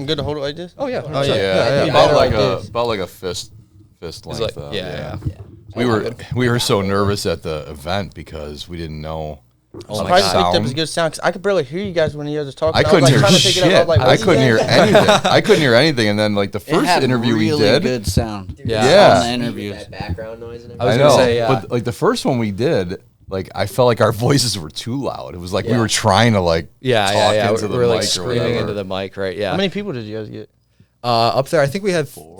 good to hold it like this? Oh yeah. Oh Yeah. About like a fist length. Like, yeah. We were so nervous at the event because we didn't know. Oh my God. Picked up as good sound because I could barely hear you guys when you guys were talking. I couldn't hear shit. I couldn't hear anything. I couldn't hear anything. And then like the first interview we did, good sound. Dude, yeah. On the interviews. That background noise and I know. Say, but like the first one we did, like I felt like our voices were too loud. It was like we were trying to like talk into the we were like mic screaming into the mic, right? Yeah. How many people did you guys get? Up there, I think we had three.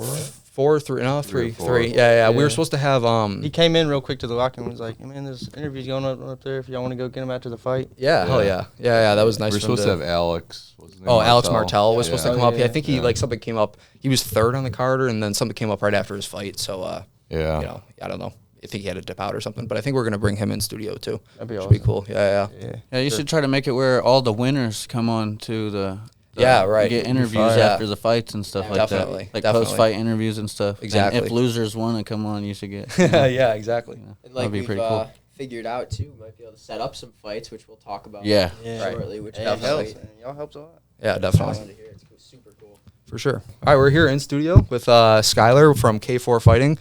Yeah. We were supposed to have. He came in real quick to the locker room and was like, hey, "Man, there's interviews going on up there. If y'all want to go get him after the fight." Yeah, hell yeah. That was nice. We were supposed to have Alex. Alex Martell was supposed to come up. I think he something came up. He was third on the card, and then something came up right after his fight. So I don't know. I think he had to dip out or something, but I think we're gonna bring him in studio too. That'd be awesome. Be cool. Yeah. You should try to make it where all the winners come on to the. Right. Get interviews after the fights and stuff like that. Like post-fight interviews and stuff. Exactly. And if losers want to come on, you should get. Yeah, exactly. And like we've cool. Figured out too, we might be able to set up some fights, which we'll talk about. Shortly. Which helps. Y'all helps a lot. Yeah, definitely. It's super cool. For sure. All right, we're here in studio with Skylar from K4 Fighting.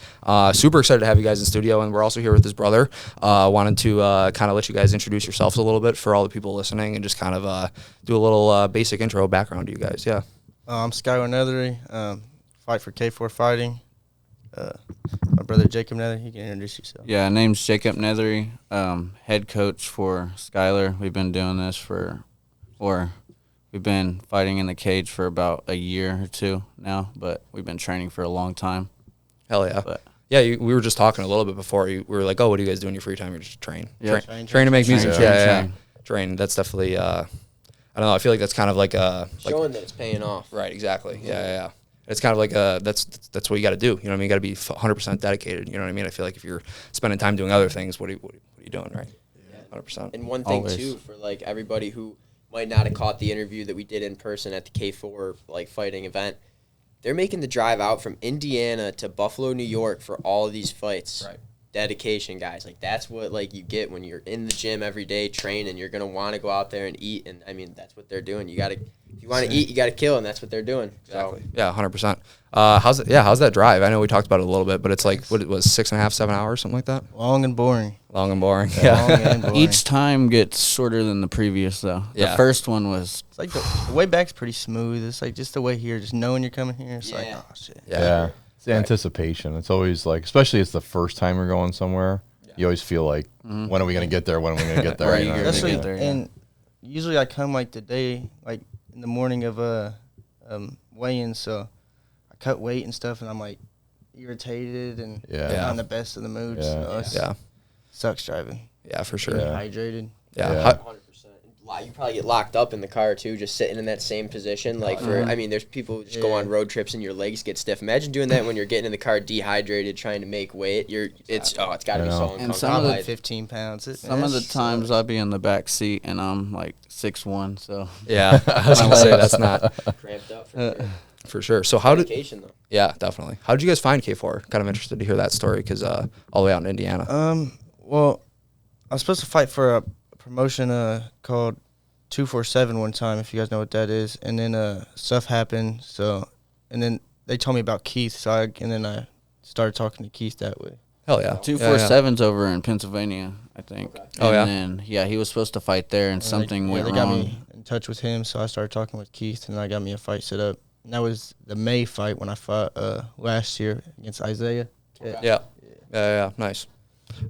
Super excited to have you guys in studio, and we're also here with his brother. Wanted to kind of let you guys introduce yourselves a little bit for all the people listening, and just kind of do a little basic intro background to you guys. Yeah. I'm Skylar Neathery. Fight for K4 Fighting. My brother Jacob Neathery. You can introduce yourself. Yeah, name's Jacob Neathery. Head coach for Skylar. We've been doing this We've been fighting in the cage for about a year or two now, but we've been training for a long time. Hell yeah. But we were just talking a little bit before. We were like, oh, what do you guys do in your free time? You just train. Yeah. Train to make music. Train. That's definitely, I don't know, I feel like that's kind of like a... Showing that it's paying off. Right, exactly. Yeah. It's kind of like that's what you got to do. You know what I mean? You got to be 100% dedicated. You know what I mean? I feel like if you're spending time doing other things, what are you doing, right? 100%. And one thing, too, for like everybody who might not have caught the interview that we did in person at the K4 like fighting event. They're making the drive out from Indiana to Buffalo, New York for all of these fights. Right. Dedication, guys. Like that's what like you get when you're in the gym every day training. You're gonna want to go out there and eat, and I mean that's what they're doing. You gotta, if you want to eat, you gotta kill, and that's what they're doing. Exactly. So. Yeah, 100%. How's that drive? I know we talked about it a little bit, but it's like what it was 6.5, 7 hours, something like that. Long and boring. Yeah. Long and boring. Each time gets shorter than the previous though. The first one was. It's like the way back's pretty smooth. It's like just the way here, just knowing you're coming here. It's like, oh shit. Yeah. It's the anticipation. It's always like, especially it's the first time you're going somewhere. You always feel like, when are we gonna get there? When are we gonna get there? Right. Especially, and usually I come like the day, like in the morning of weigh-in, so I cut weight and stuff, and I'm like irritated and not in the best of the moods. So sucks driving. Yeah, for sure. Dehydrated. Yeah. 100%. You probably get locked up in the car too, just sitting in that same position. Like I mean, there's people who just go on road trips and your legs get stiff. Imagine doing that when you're getting in the car dehydrated, trying to make weight. It's got to be so uncomfortable. And some of the 15 pounds. Some of the times I'll be in the back seat and I'm like 6'1", so yeah, I was gonna say that's not cramped up for sure. So how did? Though. Yeah, definitely. How did you guys find K4? Kind of interested to hear that story because all the way out in Indiana. Well, I was supposed to fight for a promotion called 247 one time, if you guys know what that is, and then stuff happened. So, and then they told me about Keith, and then I started talking to Keith that way. Hell yeah, 247's over in Pennsylvania, I think. Okay. And then he was supposed to fight there, and something went wrong. They got me in touch with him, so I started talking with Keith, and I got me a fight set up. And that was the May fight when I fought last year against Isaiah. Okay. Yeah, nice.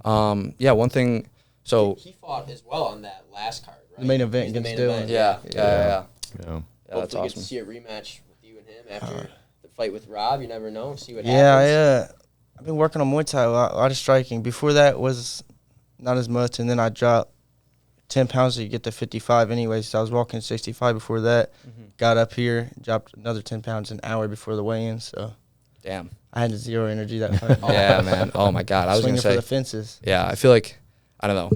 One thing. So he fought as well on that last card. The main event against Dylan. Yeah. Hopefully that's awesome. Get to see a rematch with you and him after the fight with Rob. You never know. See what happens. Yeah. I've been working on Muay Thai a lot of striking. Before that was not as much, and then I dropped 10 pounds to get to 55 anyway, so I was walking 65 before that. Got up here, dropped another 10 pounds an hour before the weigh-in, so. Damn. I had zero energy that fight. Yeah, man. Oh, my God. I was going to say. For the fences. Yeah, I feel like, I don't know.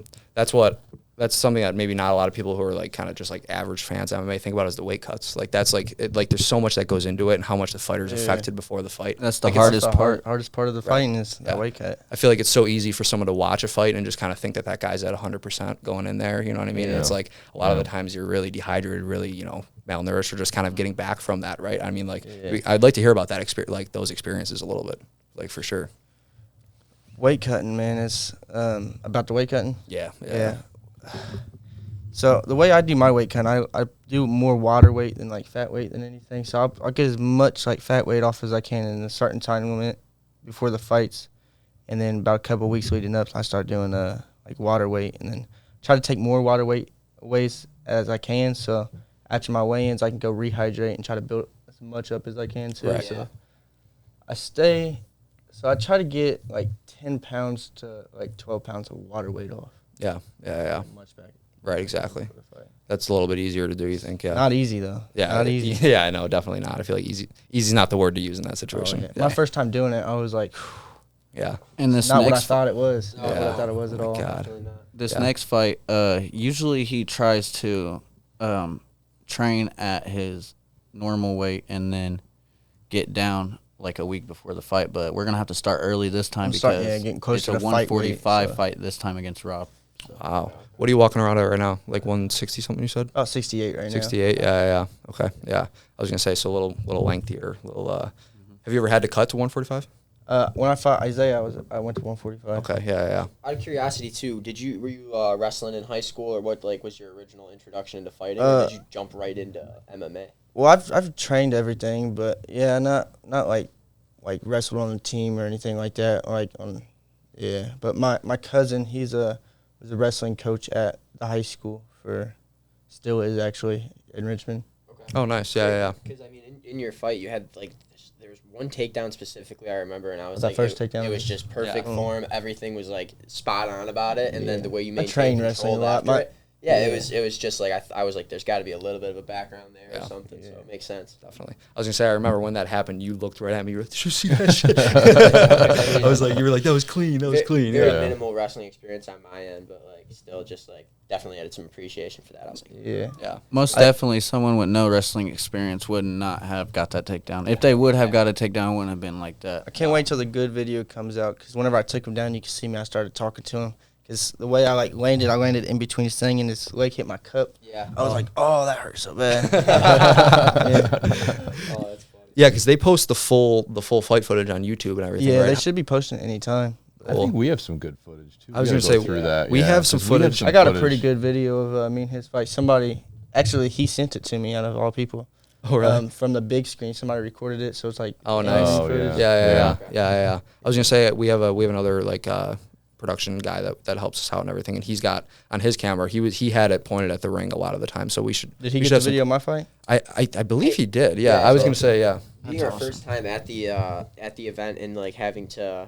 That's something that maybe not a lot of people who are like kind of just like average fans of MMA think about is the weight cuts. Like that's like there's so much that goes into it and how much the fighter's affected before the fight. That's the hardest part. Hardest part of the fighting is that weight cut. I feel like it's so easy for someone to watch a fight and just kind of think that guy's at 100% going in there. You know what I mean? And it's like a lot of the times you're really dehydrated, really malnourished or just kind of getting back from that, right? I mean, like, I'd like to hear about that experience, like those experiences a little bit, like for sure. Weight cutting, man, is about the weight cutting. Yeah. So the way I do my weight cutting, I do more water weight than like fat weight than anything. So I'll get as much like fat weight off as I can in a certain time limit before the fights, and then about a couple of weeks leading up, I start doing like water weight, and then try to take more water weights as I can. So after my weigh-ins, I can go rehydrate and try to build as much up as I can too. Right. So I try to get like 10 pounds to like 12 pounds of water weight off. Yeah. Much back. Right, exactly. That's a little bit easier to do, you think? Yeah. Not easy though. Yeah. Not easy. Yeah, I know, definitely not. I feel like easy's not the word to use in that situation. My first time doing it, I was like, Yeah. And this not what I next thought it was. Not what I Yeah. thought it was at all. God. this Yeah. next fight, usually he tries to train at his normal weight and then get down like a week before the fight. But we're gonna have to start early this time because getting close it's to a the fight weight, 145 so. fight this time against Rob. Wow. What are you walking around at right now? Like 160 something you said? About 68 right now. 68. Yeah. Okay. Yeah. I was gonna say, so a little lengthier. Have you ever had to cut to 145? When I fought Isaiah, I went to 145. Okay. Yeah. Out of curiosity too, were you wrestling in high school, or what was your original introduction into fighting, or did you jump right into MMA? Well, I've trained everything, but yeah, not like wrestled on a team or anything like that. But my cousin, was a wrestling coach at the high school still is actually in Richmond. Okay. Oh, nice. Yeah. Because I mean, in your fight, you had like there was one takedown specifically I remember, and I was That like, first takedown? it was just perfect Yeah. form. Everything was like spot on about it, and then the way you I maintained trained wrestling a control lot. after it. Yeah, it was just like I was like, there's got to be a little bit of a background there or something, so it makes sense. Definitely. I was gonna say, I remember when that happened, you looked right at me. You were like, "Did you see that shit?" I was like, you were like, "That was clean. That was clean." Very Yeah. minimal wrestling experience on my end, but like still just like definitely had some appreciation for that. I was like, Yeah. Most definitely, someone with no wrestling experience would not have got that takedown. If they would have got a takedown, it wouldn't have been like that. I can't wait till the good video comes out, because whenever I took him down, you can see me. I started talking to him, because the way I landed in between his thing, and his leg hit my cup. yeah. I was like, oh, that hurt so bad. Oh, that's funny. Yeah, because they post the full fight footage on YouTube and everything. Yeah, right? they should be posting it anytime. I think we have some good footage too. I was We gonna gotta go say, through that. we have some 'cause we footage. I got a footage. pretty good video of me and his fight. Somebody, actually, he sent it to me out of all people. Oh, really? From the big screen, somebody recorded it, so it's like. Oh, nice. Oh, footage. Yeah. I was gonna say we have another like production guy that helps us out and everything, and he's got on his camera he had it pointed at the ring a lot of the time. So we should. Did he we get should the have some- video of my fight? I believe he did. Yeah, Yeah, I was so- gonna say yeah. Being our first time at the event and like having to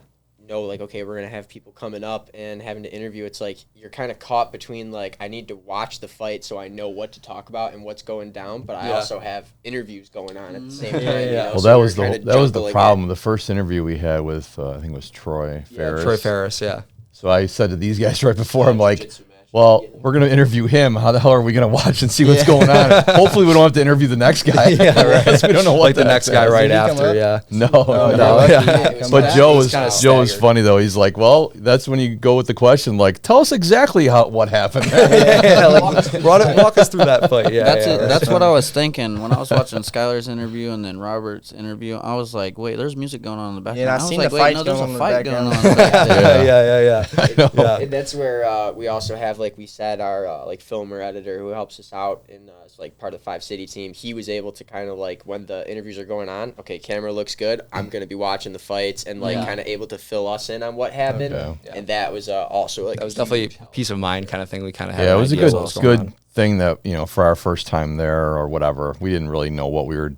know like, okay, we're gonna have people coming up and having to interview, it's like you're kind of caught between like, I need to watch the fight so I know what to talk about and what's going down, but I also have interviews going on at the same time. Yeah. You know, Well, so that you're was kinda that was the juggling problem. The first interview we had with I think it was Troy Ferris. Troy Ferris. Yeah. So I said to these guys right before, I'm like, jiu-jitsu match. well, we're going to interview him. How the hell are we going to watch and see what's going on? Hopefully we don't have to interview the next guy. Yeah, right. We don't know what Like the next guy is. right Did he come after. up? Yeah. No, no, no. yeah. But Joe was kinda staggered. Funny though. He's like, well, that's when you go with the question, like, tell us exactly what happened. Walk us through that fight. Yeah. That's what I was thinking when I was watching Skylar's interview and then Robert's interview. I was like, wait, there's music going on in the background. Yeah, I was seen like, the wait, fights no, there's going on a in the fight going background. on. in the background. Yeah. And that's where we also have, like we said, our like filmer editor who helps us out and is like part of the 5 City team. He was able to kind of like, when the interviews are going on, okay, camera looks good, I'm gonna be watching the fights and like kind of able to fill us in on what happened. Okay. And that was also like That was definitely a peace of mind kind of thing. We kind of had. Yeah, an it was a idea of what was going good on. thing that, for our first time there or whatever, we didn't really know what we were,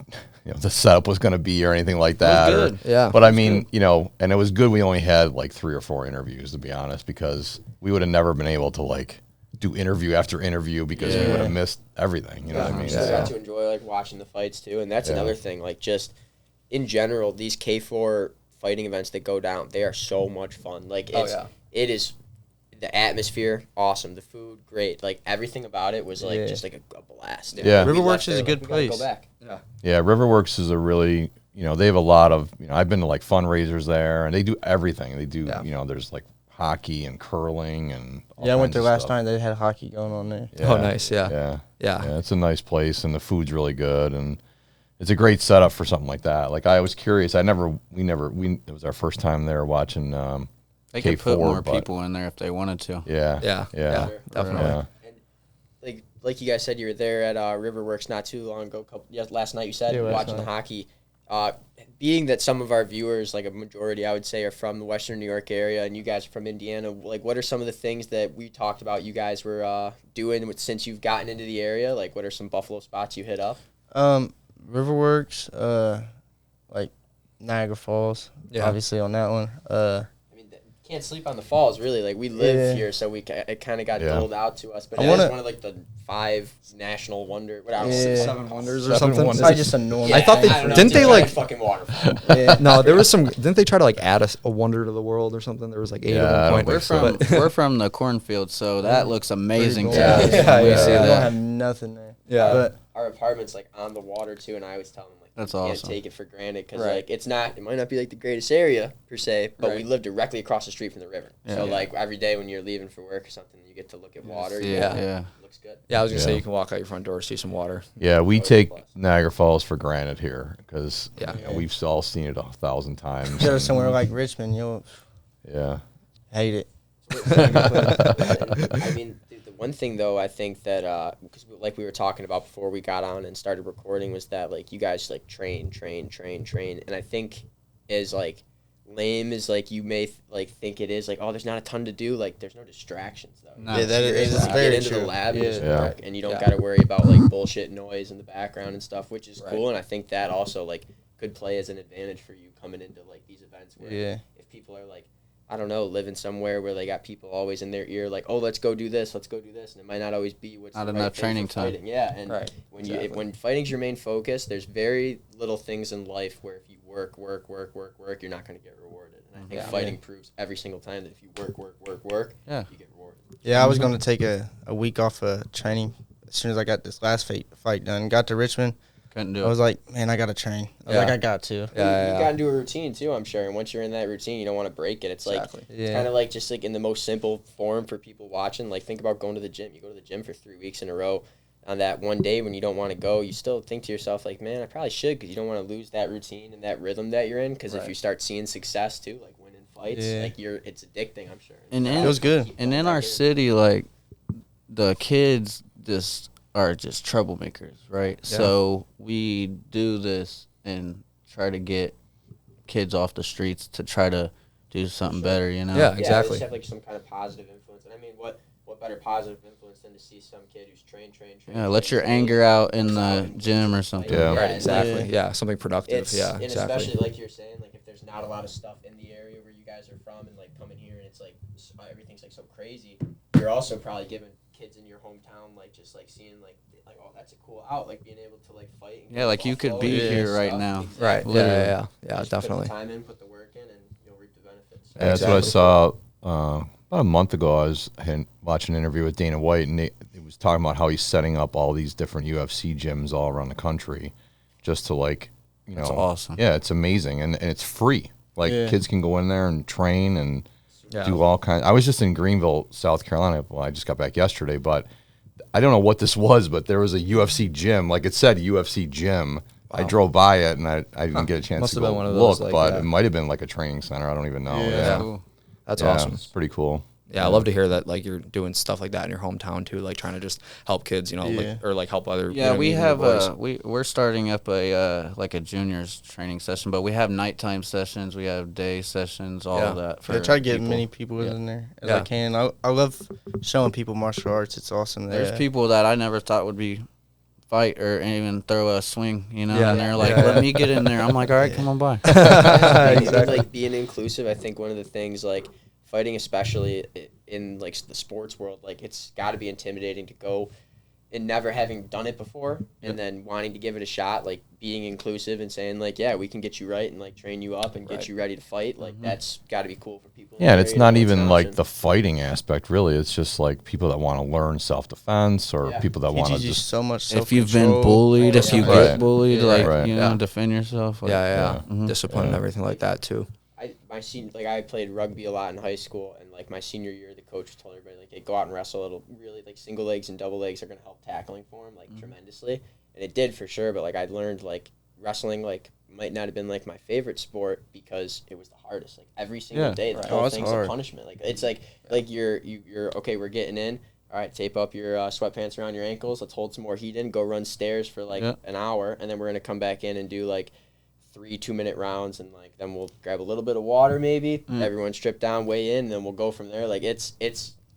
the setup was going to be or anything like that. good. Yeah. But I mean, and it was good we only had like 3 or 4 interviews, to be honest, because we would have never been able to like do interview after interview because we would have missed everything. You know what I mean? Still got to enjoy like watching the fights too, and that's another thing. Like just in general, these K4 fighting events that go down, they are so much fun. Like it is the atmosphere awesome, the food great, like everything about it was like just like a blast. Yeah. We Riverworks left is a there, good like, we gotta place. Go back. Yeah, Riverworks is a really, they have a lot of, I've been to like fundraisers there, and they do everything. They do, there's like hockey and curling and all Yeah, I went kinds there of last stuff. night. They had hockey going on there. Oh, nice. Yeah. Yeah. Yeah. It's a nice place, and the food's really good, and it's a great setup for something like that. Like, I was curious. It was our first time there watching They K4, could put more but- people in there if they wanted to. Yeah. Yeah. Yeah. Definitely. Yeah. Like you guys said, you were there at Riverworks not too long ago. Last night you said Yeah, last watching night. the hockey. Being that some of our viewers, like a majority, I would say, are from the Western New York area, and you guys are from Indiana. Like, what are some of the things that we talked about you guys were doing since you've gotten into the area? Like, what are some Buffalo spots you hit up? Riverworks, like Niagara Falls, Yeah. obviously on that one. I mean, can't sleep on the falls, really. Like, we live Yeah. here, so it kind of got Yeah. doled out to us. But I it is wanna- one of like the 5 national wonder. What I don't Yeah. know, 7 Wonders or Seven something. Wonders. Probably just a normal. I thought they- don't know. didn't It's they, a like- giant fucking waterfall? Yeah. No, there was some. Didn't they try to like add a wonder to the world or something? There was like 8 Yeah, I at don't one point. We're think from so. we're from the cornfield, so that looks amazing to cool. us. Yeah, when we yeah, see yeah. I don't that. have nothing there. Yeah. But Our apartment's like on the water too, and I always tell them like That's you can't awesome. take it for granted because Right. like it might not be like the greatest area per se, but we Right. live directly across the street from the river. Yeah. So Yeah. like every day when you're leaving for work or something, you get to look at water. you Yeah. know, Yeah. it looks good. Yeah, I was gonna say Yeah. you can walk out your front door, see some water. Yeah, we Always a take plus. Niagara Falls for granted here because Yeah. we've all seen it 1,000 times. go to somewhere like Richmond, you'll Yeah. hate it. I mean, the one thing though, I think that because like we were talking about before we got on and started recording was that like you guys like train, and I think is like lame as like you may think it is like, oh, there's not a ton to do, like there's no distractions though. No. Yeah, that You're is able to very get into true. the lab and Yeah. just Yeah. work, and you don't Yeah. got to worry about like bullshit noise in the background and stuff, which is Right. cool. And I think that also like could play as an advantage for you coming into like these events where Yeah. if people are like, I don't know, living somewhere where they got people always in their ear like, oh, let's go do this, and it might not always be what's Not the enough right thing training for time. fighting. Yeah, and Right. when Exactly. when fighting's your main focus, there's very little things in life where if you work, you're not going to get rewarded. And I think Yeah. fighting proves every single time that if you work, Yeah. you get rewarded. Yeah, I was going to take a week off of training as soon as I got this last fight done. Got to Richmond. Couldn't do I it. was like, man, I got to train. I was Yeah. like, I got to. Yeah, you yeah. got into a routine too, I'm sure. And once you're in that routine, you don't want to break it. It's Exactly. like Yeah. kind of like just like in the most simple form for people watching. Like think about going to the gym. You go to the gym for 3 weeks in a row. On that one day when you don't want to go, you still think to yourself like, man, I probably should, because you don't want to lose that routine and that rhythm that you're in. Because if Right. you start seeing success too, like winning fights, Yeah. like it's addicting, I'm sure. And in- Feels good. And in our city, like the kids just are just troublemakers, right? Yeah. So we do this and try to get kids off the streets to try to do something better, you know? Yeah. Yeah, Exactly. just have like some kind of positive influence. And I mean, what better positive influence than to see some kid who's trained. Yeah, let your anger out in the gym or something. Yeah. Right. and, Exactly. like, Yeah. Something productive. It's, Yeah. and Exactly. especially like you're saying, like if there's not a lot of stuff in the area where you guys are from, and like coming here and it's like everything's like so crazy, you're also probably giving kids in your hometown like just like seeing like oh, that's a cool out, like being able to like fight. And Yeah, go like to you could Buffalo be and here do right stuff. now. Exactly. Right. Yeah. Literally. Yeah. Yeah. Just Definitely. Put the time in, put the work in, and you'll reap the benefits. Yeah, that's what I Exactly. saw about a month ago. I was watching an interview with Dana White, and he was talking about how he's setting up all these different UFC gyms all around the country, just to like, you That's know, awesome. Yeah, it's amazing, and it's free. Like Yeah. kids can go in there and train and Yeah. do all kinds. I was just in Greenville, South Carolina. Well, I just got back yesterday, but I don't know what this was, but there was a UFC gym. Like it said UFC gym. I drove by it, and I didn't get a chance Must to have go been one of look, those, like, but yeah. it might have been like a training center. I don't even know. Yeah. Yeah, Cool. That's Yeah, awesome. It's pretty cool. Yeah, I love to hear that. Like you're doing stuff like that in your hometown too, like trying to just help kids, you know, Yeah. like, or like help other. you Yeah, know what I we mean, have boys. we're starting up a like a juniors training session, but we have nighttime sessions, we have day sessions, all Yeah. of that. For I try to get people. many people Yeah. in there as Yeah. I can. I love showing people martial arts. It's awesome. There's that- people that I never thought would be fight or even throw a swing, you know, Yeah. and they're like, Yeah. let me get in there. I'm like, all right, come on by. And Exactly. like being inclusive, I think one of the things like fighting, especially in like the sports world, like it's got to be intimidating to go and never having done it before, and then wanting to give it a shot, like being inclusive and saying like, yeah, we can get you right and like train you up and Right. get you ready to fight. Like that's got to be cool for people. in Yeah, and the it's area not to know even an like option. the fighting aspect, really. It's just like people that want to learn self-defense or Yeah. people that want to teaches you just. so much If you've been self-control. bullied, if you Right. get bullied, Yeah. like, Right. you know, Yeah. defend yourself. Like, Yeah, yeah, Mhm. discipline and everything like that too. I my senior, like I played rugby a lot in high school, and like my senior year, the coach told everybody like, hey, go out and wrestle. It'll really like single legs and double legs are gonna help tackling for him like tremendously, and it did for sure. But like I learned like wrestling like might not have been like my favorite sport because it was the hardest. Like every single day, the whole thing's a punishment. Like it's like you're okay. We're getting in. All right, tape up your sweatpants around your ankles. Let's hold some more heat in. Go run stairs for like an hour, and then we're gonna come back in and do like 3 2-minute rounds, and like then we'll grab a little bit of water maybe. Everyone strip down, weigh in, and then we'll go from there. Like it's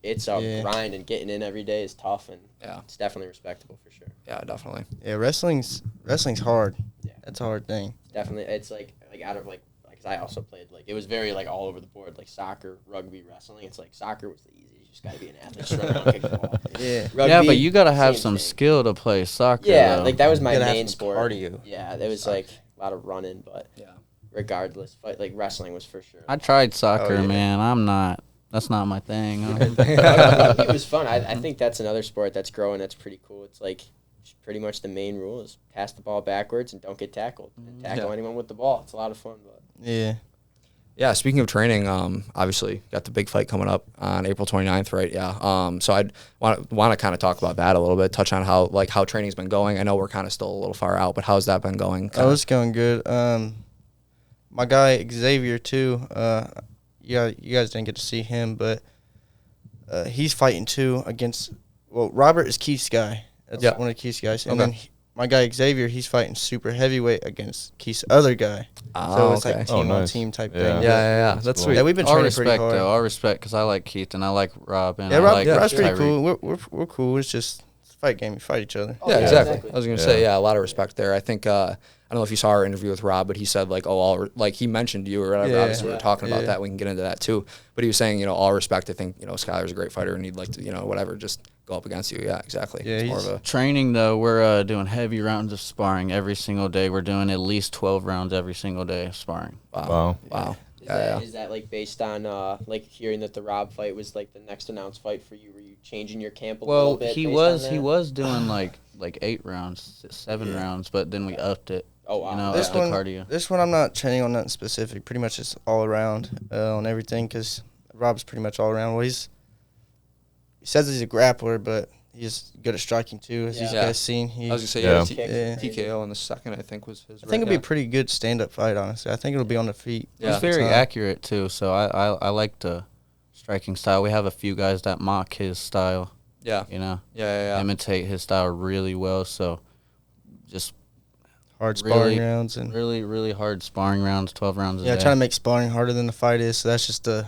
a grind, and getting in every day is tough, and it's definitely respectable for sure. Yeah, definitely. Yeah, wrestling's hard. Yeah, that's a hard thing. Definitely, it's like out of like because I also played like it was very like all over the board, like soccer, rugby, wrestling. It's like soccer was the easiest. You just gotta be an athlete, just run around, kick the ball. Yeah, Rugby, but you gotta have some skill to play soccer. Yeah, though. like that was my You gotta have main some sport. cardio. Yeah, there was like a lot of running, but regardless, like wrestling was for sure. I tried soccer, man. That's not my thing. Rugby was fun. I think that's another sport that's growing. That's pretty cool. It's like pretty much the main rule is pass the ball backwards and don't get tackled. And tackle anyone with the ball. It's a lot of fun. But Yeah, speaking of training, obviously got the big fight coming up on April 29th, right? Yeah. So I'd want to kind of talk about that a little bit, touch on how training's been going. I know we're kind of still a little far out, but how's that been going? Oh, it's going good. My guy Xavier too. You guys didn't get to see him, but he's fighting too against. Well, Robert is Keith's guy. That's one of Keith's guys, and then my guy Xavier, he's fighting super heavyweight against Keith's other guy. So it's like team on team type thing. Yeah. That's sweet. Yeah, we've been training pretty hard. I'll respect because I like Keith and I like Rob. And Rob's pretty cool. We're cool. It's just a fight game. We fight each other. Yeah, exactly. I was gonna say, a lot of respect there. I think I don't know if you saw our interview with Rob, but he said like, he mentioned you or whatever. Yeah, obviously, we were talking about that. We can get into that too. But he was saying, all respect. I think Skylar's a great fighter, and he'd like to, whatever, just go up against you. Yeah, exactly. Yeah, it's more of a training though. We're doing heavy rounds of sparring every single day. We're doing at least 12 rounds every single day of sparring. Wow. Is that like based on like hearing that the Rob fight was like the next announced fight for you? Were you changing your camp a little bit? He was doing like 8 rounds, 7 rounds, but then we upped it. Oh wow! This one I'm not training on nothing specific. Pretty much just all around on everything because Rob's pretty much all around. Well, he says he's a grappler, but he's good at striking too, as you guys seen. I was gonna say TKO in the second. I think was his. I think it'll be a pretty good stand-up fight. Honestly, I think it'll be on the feet. Yeah. It's very accurate too. So I like the striking style. We have a few guys that mock his style. Yeah. Imitate his style really well. So just hard sparring rounds and really hard sparring rounds, 12 rounds a day. Yeah, trying to make sparring harder than the fight is. So that's just the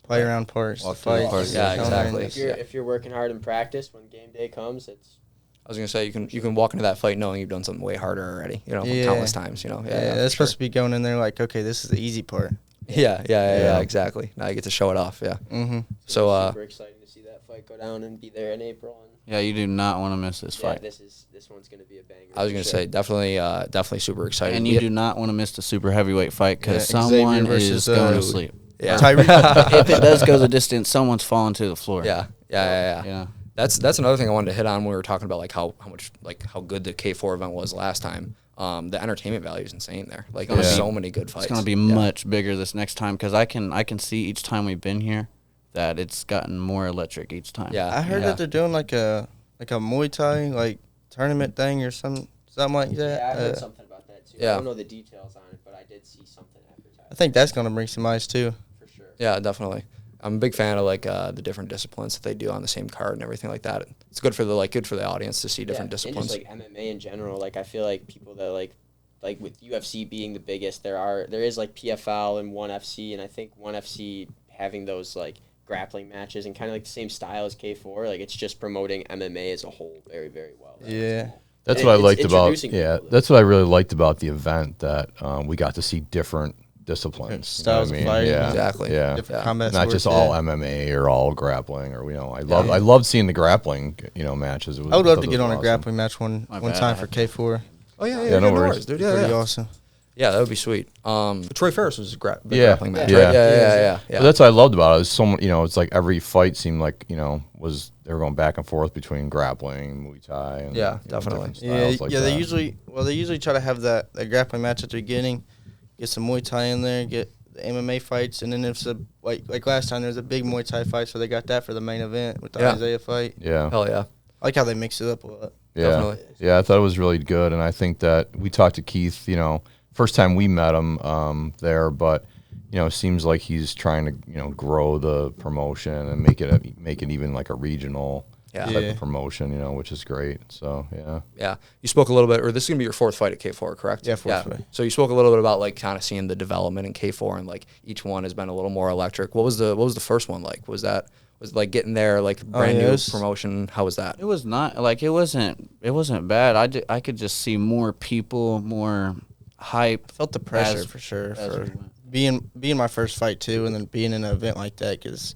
play around part. The fight. Yeah, exactly. If you're working hard in practice, when game day comes, it's. I was gonna say you can walk into that fight knowing you've done something way harder already. Countless times. That's supposed to be going in there like, okay, this is the easy part. Yeah, exactly. Now you get to show it off. Yeah. Mm-hmm. So super exciting to see that fight go down and be there in April. Yeah, you do not want to miss this fight. This one's gonna be a banger. I was gonna say definitely super excited. And you do not want to miss the super heavyweight fight because someone is going to sleep. Yeah. If it does go the distance, someone's falling to the floor. Yeah. That's another thing I wanted to hit on when we were talking about like how good the K4 event was last time. The entertainment value is insane there. Like there's so many good fights. It's gonna be much bigger this next time because I can see each time we've been here that it's gotten more electric each time. Yeah, I heard that they're doing like a Muay Thai like tournament thing or something like that. Yeah, I heard something about that too. I don't know the details on it, but I did see something advertised. I think that's gonna bring some eyes too. For sure. Yeah, definitely. I'm a big fan of like the different disciplines that they do on the same card and everything like that. It's good for the audience to see different disciplines. And just like MMA in general, like I feel like people that like with UFC being the biggest, there is like PFL and ONE FC, and I think ONE FC having those like grappling matches and kind of like the same style as K4, like it's just promoting MMA as a whole very, very well. That's what I liked about that's what I really liked about the event, that we got to see different disciplines, styles of fighting. Yeah, exactly. Yeah, different combat not sports, just all MMA or all grappling, or I loved seeing the grappling matches. I would love to get on a grappling match one time for K4. Oh yeah, no worries, dude. Yeah, pretty awesome. Yeah, that would be sweet. Troy Ferris was a grappling match, right? Yeah. But that's what I loved about it. It was so it's like every fight seemed like they were going back and forth between grappling and Muay Thai. And, definitely. They usually try to have that grappling match at the beginning, get some Muay Thai in there, get the the MMA fights, and then if it's like last time there was a big Muay Thai fight, so they got that for the main event with the Isaiah fight. Yeah. Hell yeah. I like how they mix it up a lot. Yeah. Definitely. Yeah, I thought it was really good, and I think that we talked to Keith, first time we met him there, but it seems like he's trying to, grow the promotion and make it even like a regional type of promotion, which is great. So, yeah. Yeah. You spoke a little bit, or this is going to be your fourth fight at K4, correct? Yeah, fourth fight. So you spoke a little bit about like kind of seeing the development in K4 and like each one has been a little more electric. What was the first one like? Was it like getting there, like brand new promotion? How was that? It was not like it wasn't bad. I could just see more people, more hype. Felt the pressure for sure for being my first fight too, and then being in an event like that, because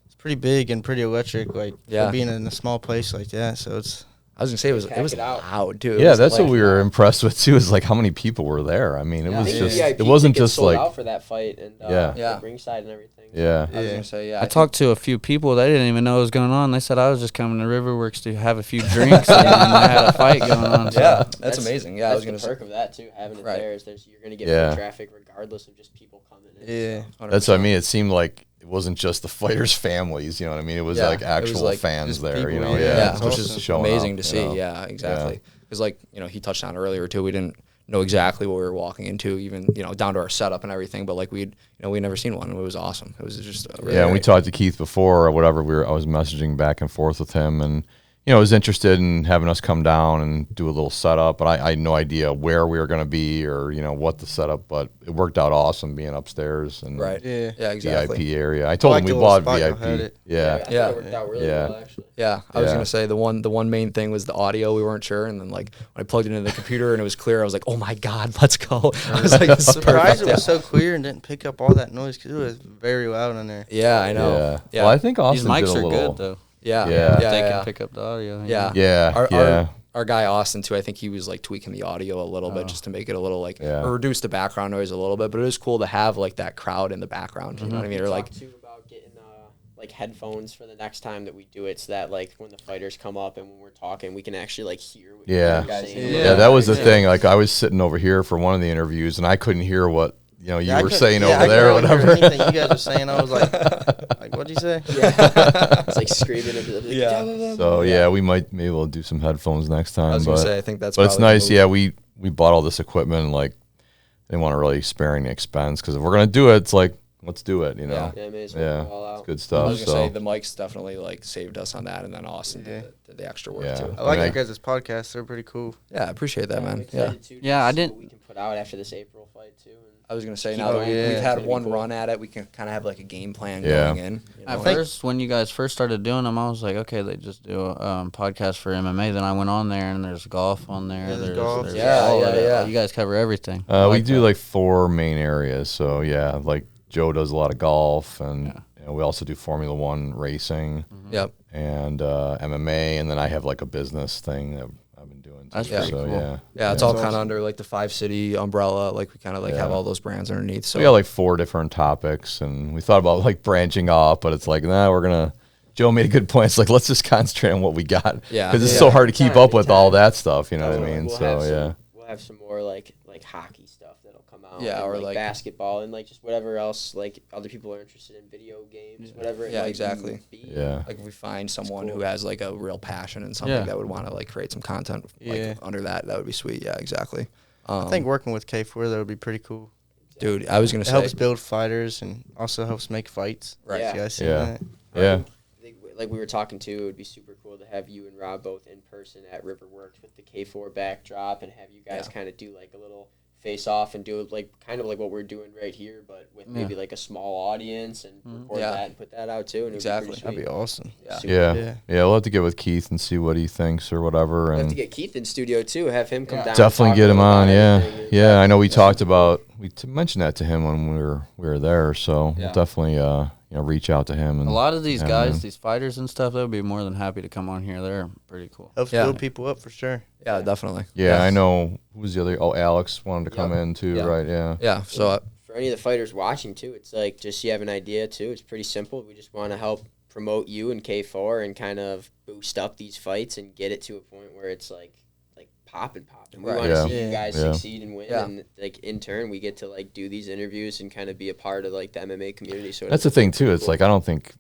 it's pretty big and pretty electric. Like for being in a small place like that, so it's. I was gonna say it was loud too. Yeah, that's what we were impressed with too. Is like how many people were there. I mean, it was just VIP it wasn't just sold like out for that fight and Yeah. ringside and everything. Yeah. I was gonna say I talked to a few people. They didn't even know what was going on. They said I was just coming to Riverworks to have a few drinks, and I had a fight going on. So. Yeah, that's amazing. Yeah, I was gonna the say perk of that too. Having it there is you're gonna get Yeah. free traffic regardless of just people coming in. Yeah, so. That's what I mean. It seemed like it wasn't just the fighters' families. You know what I mean? It was like actual like fans there. people, Which is just showing amazing up, to see. Yeah, exactly. Because like he touched on earlier too. We didn't know exactly what we were walking into, even down to our setup and everything. But like we'd never seen one. It was awesome. It was just really and we great. talked to Keith before or whatever. I was messaging back and forth with him, and was interested in having us come down and do a little setup. But I had no idea where we were going to be or what the setup. But it worked out awesome being upstairs and yeah, exactly. VIP area. I told him we bought VIP. Yeah, it worked out really well actually. Yeah, I was gonna say the one main thing was the audio. We weren't sure, and then like when I plugged it into the computer and it was clear, I was like, "Oh my god, let's go!" I was like, "This is surprised perfect." it was so clear and didn't pick up all that noise because it was very loud in there. Yeah, I know. Yeah. Well, I think These Austin mics did a are little. good though. Yeah, They can pick up the audio. Yeah. Our guy Austin too. I think he was like tweaking the audio a little bit just to make it a little like or reduce the background noise a little bit. But it is cool to have like that crowd in the background. You know what I mean? Or like too about getting like headphones for the next time that we do it, so that like when the fighters come up and when we're talking, we can actually like hear what you guys saying. Yeah, that was the thing. Like I was sitting over here for one of the interviews, and I couldn't hear what you were saying over there or whatever. Anything you guys were saying, I was like what'd you say? Yeah, it's like screaming. Like, So we might be able to do some headphones next time. I was gonna say, I think that's. But it's probably nice. Yeah, we bought all this equipment and like they didn't want to really spare any expense because if we're gonna do it, it's like let's do it. Yeah, may as well go all out. It's good stuff. I was gonna say the mics definitely like saved us on that, and then Austin did the extra work too. I like you guys' podcasts. They're pretty cool. Yeah, I appreciate that, man. I didn't. We can put out after this April fight too. I was gonna say now that we've had one run at it, we can kind of have like a game plan going in. At first, when you guys first started doing them, I was like, okay, they just do a podcast for MMA. Then I went on there, and there's golf on there. There's There's golf. Yeah. You guys cover everything. We do like 4 main areas. So like Joe does a lot of golf, and we also do Formula 1 racing. Yep. And MMA, and then I have like a business thing that I've been doing. That's pretty cool. Yeah, it's all kind of under like the 5 City umbrella. Like we kind of like have all those brands underneath. So we got like 4 different topics, and we thought about like branching off, but it's like we're gonna. Joe made a good point. It's like let's just concentrate on what we got. Yeah, because it's so hard to keep up with all that stuff. You know what I mean? We'll have some more like hockey stuff that'll come out. Yeah, and, or like basketball and like just whatever else like other people are interested in, video games, whatever. It might exactly. be. Yeah. Like if we find someone who has like a real passion and something that would want to like create some content like under that would be sweet. Yeah, exactly. I think working with K4 that would be pretty cool. Dude, I was gonna say it helps build fighters and also helps make fights. Right. Yeah. Like we were talking to, it would be super cool to have you and Rob both in person at Riverworks with the K4 backdrop and have you guys kind of do like a little face off and do like kind of like what we're doing right here, but with maybe like a small audience and record that and put that out too. And that'd be awesome. Yeah. We'll have to get with Keith and see what he thinks or whatever. We'll and have to get Keith in studio too. Have him come down. Definitely get him on. Yeah. I know we talked about mentioned that to him when we were there. So we'll definitely reach out to him. And a lot of these guys, these fighters and stuff, they'll be more than happy to come on here. They're pretty cool. Helps build people up for sure. Yeah, definitely. Yeah, I know. Who was the other? Oh, Alex wanted to come in too, right? Yeah. Yeah. So for any of the fighters watching too, it's like just you have an idea too. It's pretty simple. We just want to help promote you and K4 and kind of boost up these fights and get it to a point where it's like popping. We Right. want to Yeah. see you guys Yeah. succeed and win, and like in turn, we get to like do these interviews and kind of be a part of like the MMA community. So That's the thing too. It's like I don't think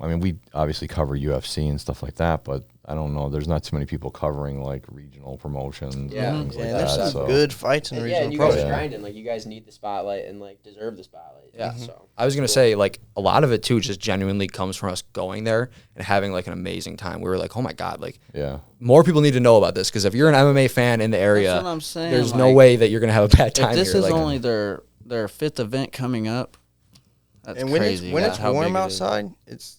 I mean, we obviously cover UFC and stuff like that, but I don't know. There's not too many people covering like regional promotions Yeah. and things like Yeah, there's that. some So good fights in the yeah, and regional you pro. guys are Yeah. grinding. Like you guys need the spotlight and like deserve the spotlight. Yeah. So I was gonna cool. say, like, a lot of it too just genuinely comes from us going there and having like an amazing time. We were like, oh my god, like yeah. more people need to know about this, because if you're an MMA fan in the area, That's what I'm saying. there's no like, way that you're gonna have a bad time If this here. is like, only their 5th event coming up, that's And when crazy. when That's it's how warm big it is. outside, it's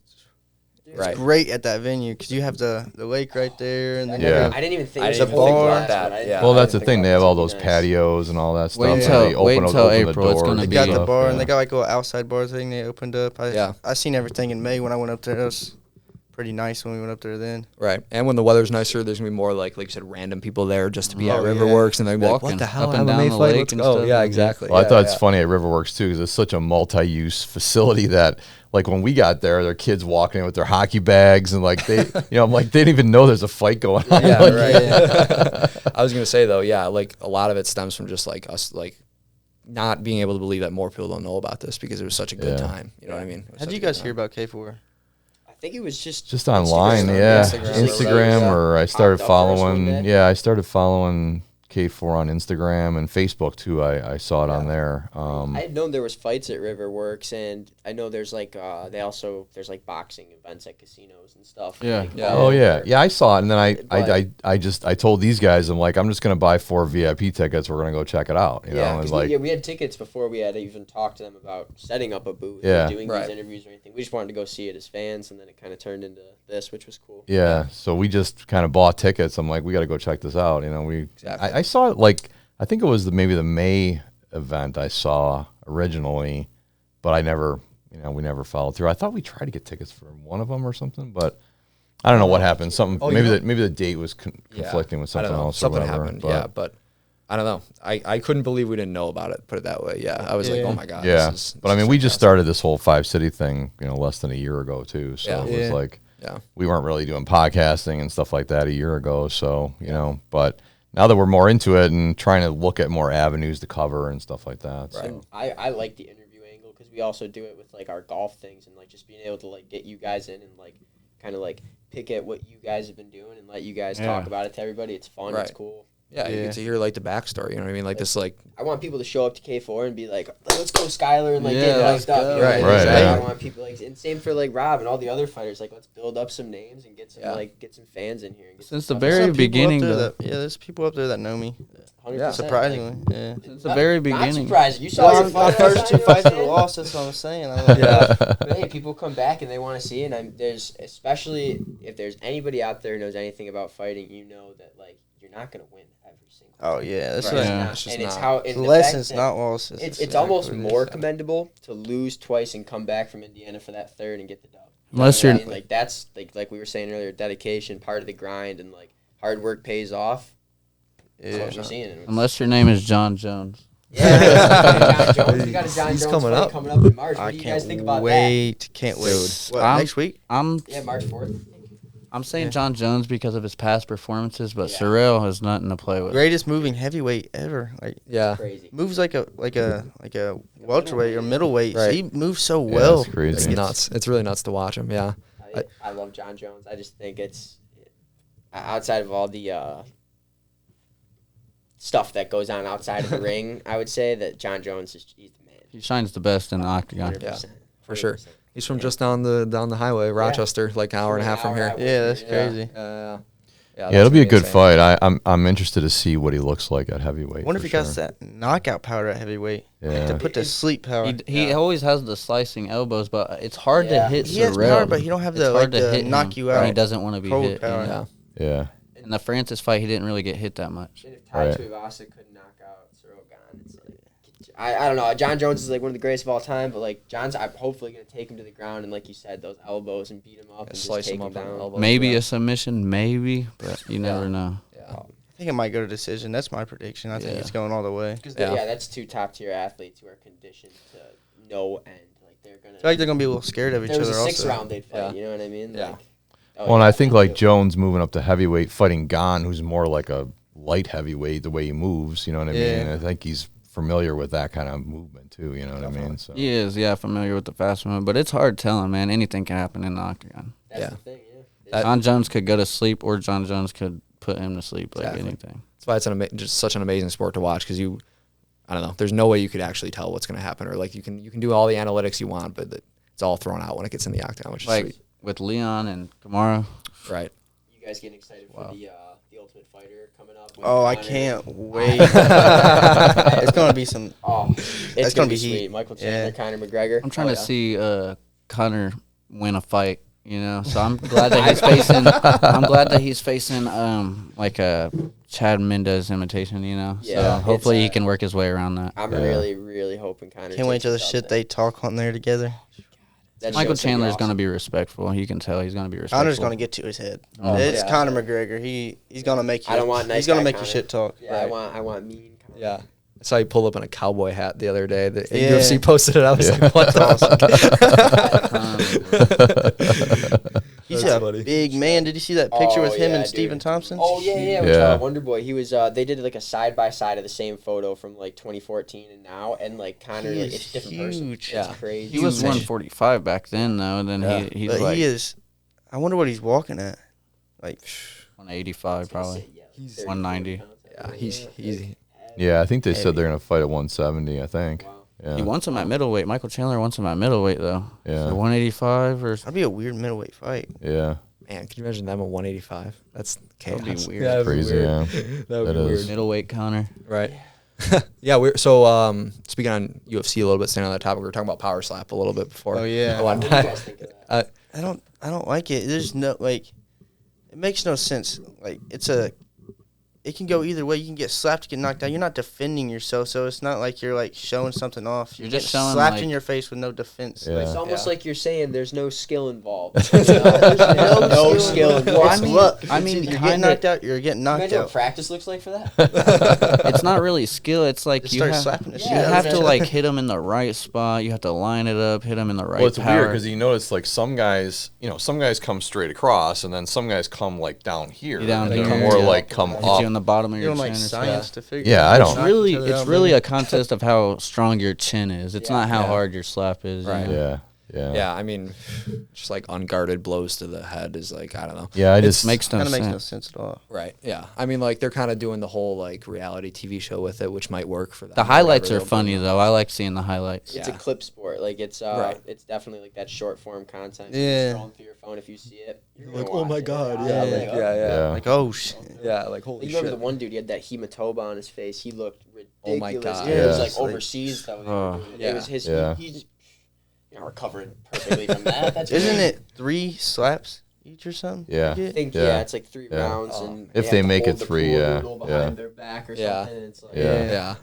right. great at that venue because you have the lake right there and then Yeah. I didn't even think I it was didn't a even think bar. about that, yeah. Well, that's the thing. They have all those patios and all that stuff. Wait and until- they wait open until the April, it's doors gonna they and got the stuff, bar yeah. and they got like a little outside bar thing they opened up. I seen everything in May when I went up there. It was pretty nice when we went up there then. Right. And when the weather's nicer, there's gonna be more like you said, random people there just to be at Oh, yeah. Riverworks, and they're gonna be like, Walking what the hell? up and down MMA the fight? lake Let's and go. stuff. Yeah, exactly. Well, I Yeah, thought yeah. it's funny at Riverworks too because it's such a multi-use facility that, like, when we got there, there are kids walking in with their hockey bags and like they, I'm like they didn't even know there's a fight going on. Yeah, Like, right. I was gonna say though, yeah, like a lot of it stems from just like us, like not being able to believe that more people don't know about this because it was such a good Yeah. time. You know what I mean? It was How such did a you good guys time. hear about K4? I think it was just online, Instagram. yeah, Instagram. Instagram, or I started Popped up first one following. day. Yeah, I started following K4 on Instagram and Facebook too. I saw it on there. I had known there was fights at Riverworks, and I know there's like there's like boxing events at casinos and stuff. Yeah. Like, Yeah. Oh yeah, I saw it, and then But- I told these guys, I'm like, I'm just gonna buy 4 VIP tickets. We're gonna go check it out. You know, and 'cause like, we had tickets before we had even talked to them about setting up a booth Yeah. or doing Right. these interviews or anything. We just wanted to go see it as fans, and then it kind of turned into this, which was cool. yeah. So we just kind of bought tickets. I'm like, we got to go check this out. You know, Exactly. I saw it like I think it was maybe the May event I saw originally, but I never, we never followed through. I thought we tried to get tickets for one of them or something, but I don't know what happened. Something Oh, maybe the date was Yeah. conflicting with I don't something know. else. Something or whatever, happened. but- Yeah, but I don't know. I couldn't believe we didn't know about it. Put it that way. Yeah, I was like, Yeah. oh my god. Yeah, this but I is mean, we just fantastic. started this whole 5 city thing, less than a year ago too. So Yeah. it was Yeah. like Yeah. we weren't really doing podcasting and stuff like that a year ago. So but now that we're more into it and trying to look at more avenues to cover and stuff like that. Right. So. I like the interview angle because we also do it with like our golf things and like just being able to like get you guys in and like kind of like pick at what you guys have been doing and let you guys talk about it to everybody. It's fun. Right. It's cool. Yeah, you Yeah. get to hear like the backstory. You know what I mean? Like this, like I want people to show up to K4 and be like, let's go Skylar and like Yeah, get let's hyped up. go. You know what I mean? Right, Like, yeah. I want people like, and same for like Rob and all the other fighters. Like, let's build up some names and get some Yeah. get some fans in here. And get Since some the stuff. very Some people up beginning, there though. there's people up there that know me. 100%. Surprisingly, yeah. Since the very Not beginning. surprising. You saw Well, your my fight first last 2 time, fights you were know what I'm lost. That's what I'm saying. I'm like, But hey, people come back and they want to see it. And there's especially if there's anybody out there who knows anything about fighting, you know that like you're not gonna win every single. Oh yeah, that's Right. right. Yeah. It's just and it's not. how The and the lessons, fact that not losses. It's That's almost exactly what it more is. commendable to lose twice and come back from Indiana for that third and get the dub. Unless You know you're- what I mean? Like that's like we were saying earlier, dedication, part of the grind, and like hard work pays off. That's Yeah. what we're seeing. Unless your name is John Jones. Yeah, John Jones. We got a John He's Jones coming fight up. coming up in March. What I do you guys can't think about wait. Can't wait. Dude. What, I'm- next week? I'm that? Yeah, March 4th. I'm saying Yeah. John Jones because of his past performances, but Yeah. Surreal has nothing to play with. Greatest moving heavyweight ever. Like yeah, Crazy. moves like a welterweight or middleweight. Right. He moves so Yeah, well. it's crazy. it's nuts. It's really nuts to watch him. Yeah, I love John Jones. I just think it's outside of all the stuff that goes on outside of the ring. I would say that John Jones he's the man. He shines the best in the octagon. 100%. for sure. 100%. He's from just down the highway, Rochester, like an hour and a half from here. Yeah, that's Yeah. crazy. Yeah, Yeah, that's it'll be a gonna good insane. fight. I'm interested to see what he looks like at heavyweight. Wonder if for he got sure. that knockout power at heavyweight. Yeah. To put to sleep power. He always has the slicing elbows, but it's hard to Yeah. hit He has Surreal. power, but he don't have It's the hard like to the hit knock him you when out. He doesn't want to be pro hit. power. Yeah, Yeah. In the Francis fight, he didn't really get hit that much. And if Tai Right. Tuivasa could knock out Cyril Gane, it's like I don't know. John Jones is like one of the greatest of all time, but like I'm hopefully gonna take him to the ground and like you said, those elbows and beat him up and slice just take him him up on the down. elbow. Maybe yeah. a submission, maybe, but you never know. Yeah. I think it might go to decision. That's my prediction. I think Yeah. it's going all the way. Because Yeah. that's two top tier athletes who are conditioned to no end. Like they're gonna. I feel like they're gonna be a little scared of each there was other. a 6 also. round they'd fight. Yeah. You know what I mean? Yeah. Like, Well, and I think like Jones moving up to heavyweight, fighting Gane, who's more like a light heavyweight, the way he moves. You know what I mean? I think he's familiar with that kind of movement too. You know what I mean? So He is, familiar with the fast movement, but it's hard telling, man. Anything can happen in the octagon. That's the thing, yeah. John Jones could go to sleep, or John Jones could put him to sleep, like anything. That's why it's just such an amazing sport to watch, because I don't know, there's no way you could actually tell what's going to happen, or like you can do all the analytics you want, but it's all thrown out when it gets in the octagon, which is Like sweet. with Leon and Kamara. Right. You guys getting excited for the Ultimate Fighter coming up? Oh, I can't wait. It's gonna be some. Oh, it's gonna be be heat. sweet. Michael Chandler, Conor McGregor. I'm trying to see Conor win a fight, so I'm glad that he's facing. I'm glad that he's facing like a Chad Mendez imitation, Yeah, So hopefully he can work his way around that. I'm really, really hoping Conor. Can't wait till the shit they talk on there together. Michael Chandler's going to be respectful. You can tell he's going to be respectful. Conor's gonna get to his head. It's Conor McGregor. He's gonna make you. I don't want nice He's gonna guy make you Conor. shit talk. Yeah, I want mean. Conor. Yeah. I saw you pull up in a cowboy hat the other day. The Yeah. UFC posted it. I was like, what the He's That's a funny. big man. Did you see that picture with him yeah, and dude. Stephen Thompson? Oh yeah, with Yeah. Wonder Boy. He was. They did like a side by side of the same photo from like 2014 and now, and like Conor, He like is it's a different person. huge. It's Yeah. crazy. He was Huge. 145 back then, though. And then Yeah. he's But like he is. I wonder what he's walking at. Like 185 probably. He's 190. Yeah, he's yeah, I think they said they're gonna fight at 170. I think. Yeah. He wants him at middleweight. Michael Chandler wants him at middleweight, though. Yeah. So 185 or that'd be a weird middleweight fight. Yeah. man. Can you imagine them at 185? That's chaos. That'd be weird. Yeah, that'd be Crazy. weird. Yeah. That would That be is. weird. middleweight Connor. Right. Yeah, so speaking on UFC a little bit, staying on that topic, we were talking about power slap a little bit before. Oh, yeah. I wanted What do you guys think of that? I don't like it. There's no it makes no sense. Like it can go either way. You can get slapped, get knocked out. You're not defending yourself, so it's not like you're like showing something off. You're getting just showing, slapped like- in your face with no defense. Yeah. It's almost Yeah. like you're saying there's no skill involved. no skill involved. Well, I mean- Look, I mean, you're getting kinda- knocked out. You're getting knocked Imagine what out. practice looks like for that. It's not really skill. It's like Just you start have, slapping the shit you out of have each to other. like hit him in the right spot. You have to line it up, hit him in the right Well, it's power. weird because you notice like some guys come straight across, and then some guys come like down here, Down and here, then more yeah. like come Hit up. you in the bottom of You your don't chin. like or science something. to figure. Yeah, I out. don't. It's Knock really, each other it's out, really maybe. a contest of how strong your chin is. It's not how Yeah. hard your slap is. Right. Yeah. Yeah. Yeah, I mean, just like unguarded blows to the head is like, I don't know. Yeah, I It just makes no Kind of sense. makes no sense at all. Right. Yeah. I mean, like they're kind of doing the whole like reality TV show with it, which might work for them. The highlights are funny though. I like seeing the highlights. It's a Yeah. clip sport. Like it's Right. it's definitely like that short form content. Yeah. You're scrolling through your phone if you see it. You're like, gonna oh my watch it. God, Yeah, yeah, like, like, oh. yeah. Like, oh shit. Yeah, like holy You remember shit. the one dude? He had that hematoma on his face. He looked ridiculous. Oh my God. It was Yeah. like overseas. That was yeah. It was his. Yeah. He's recovering perfectly from that. That's Isn't great. it 3 slaps each or something? Yeah. You I get? think Yeah. it's like 3 Yeah. rounds, Oh. and If have they to make hold it the 3, pool yeah, noodle yeah. behind their back or Yeah. something. And it's like, Yeah. Yeah.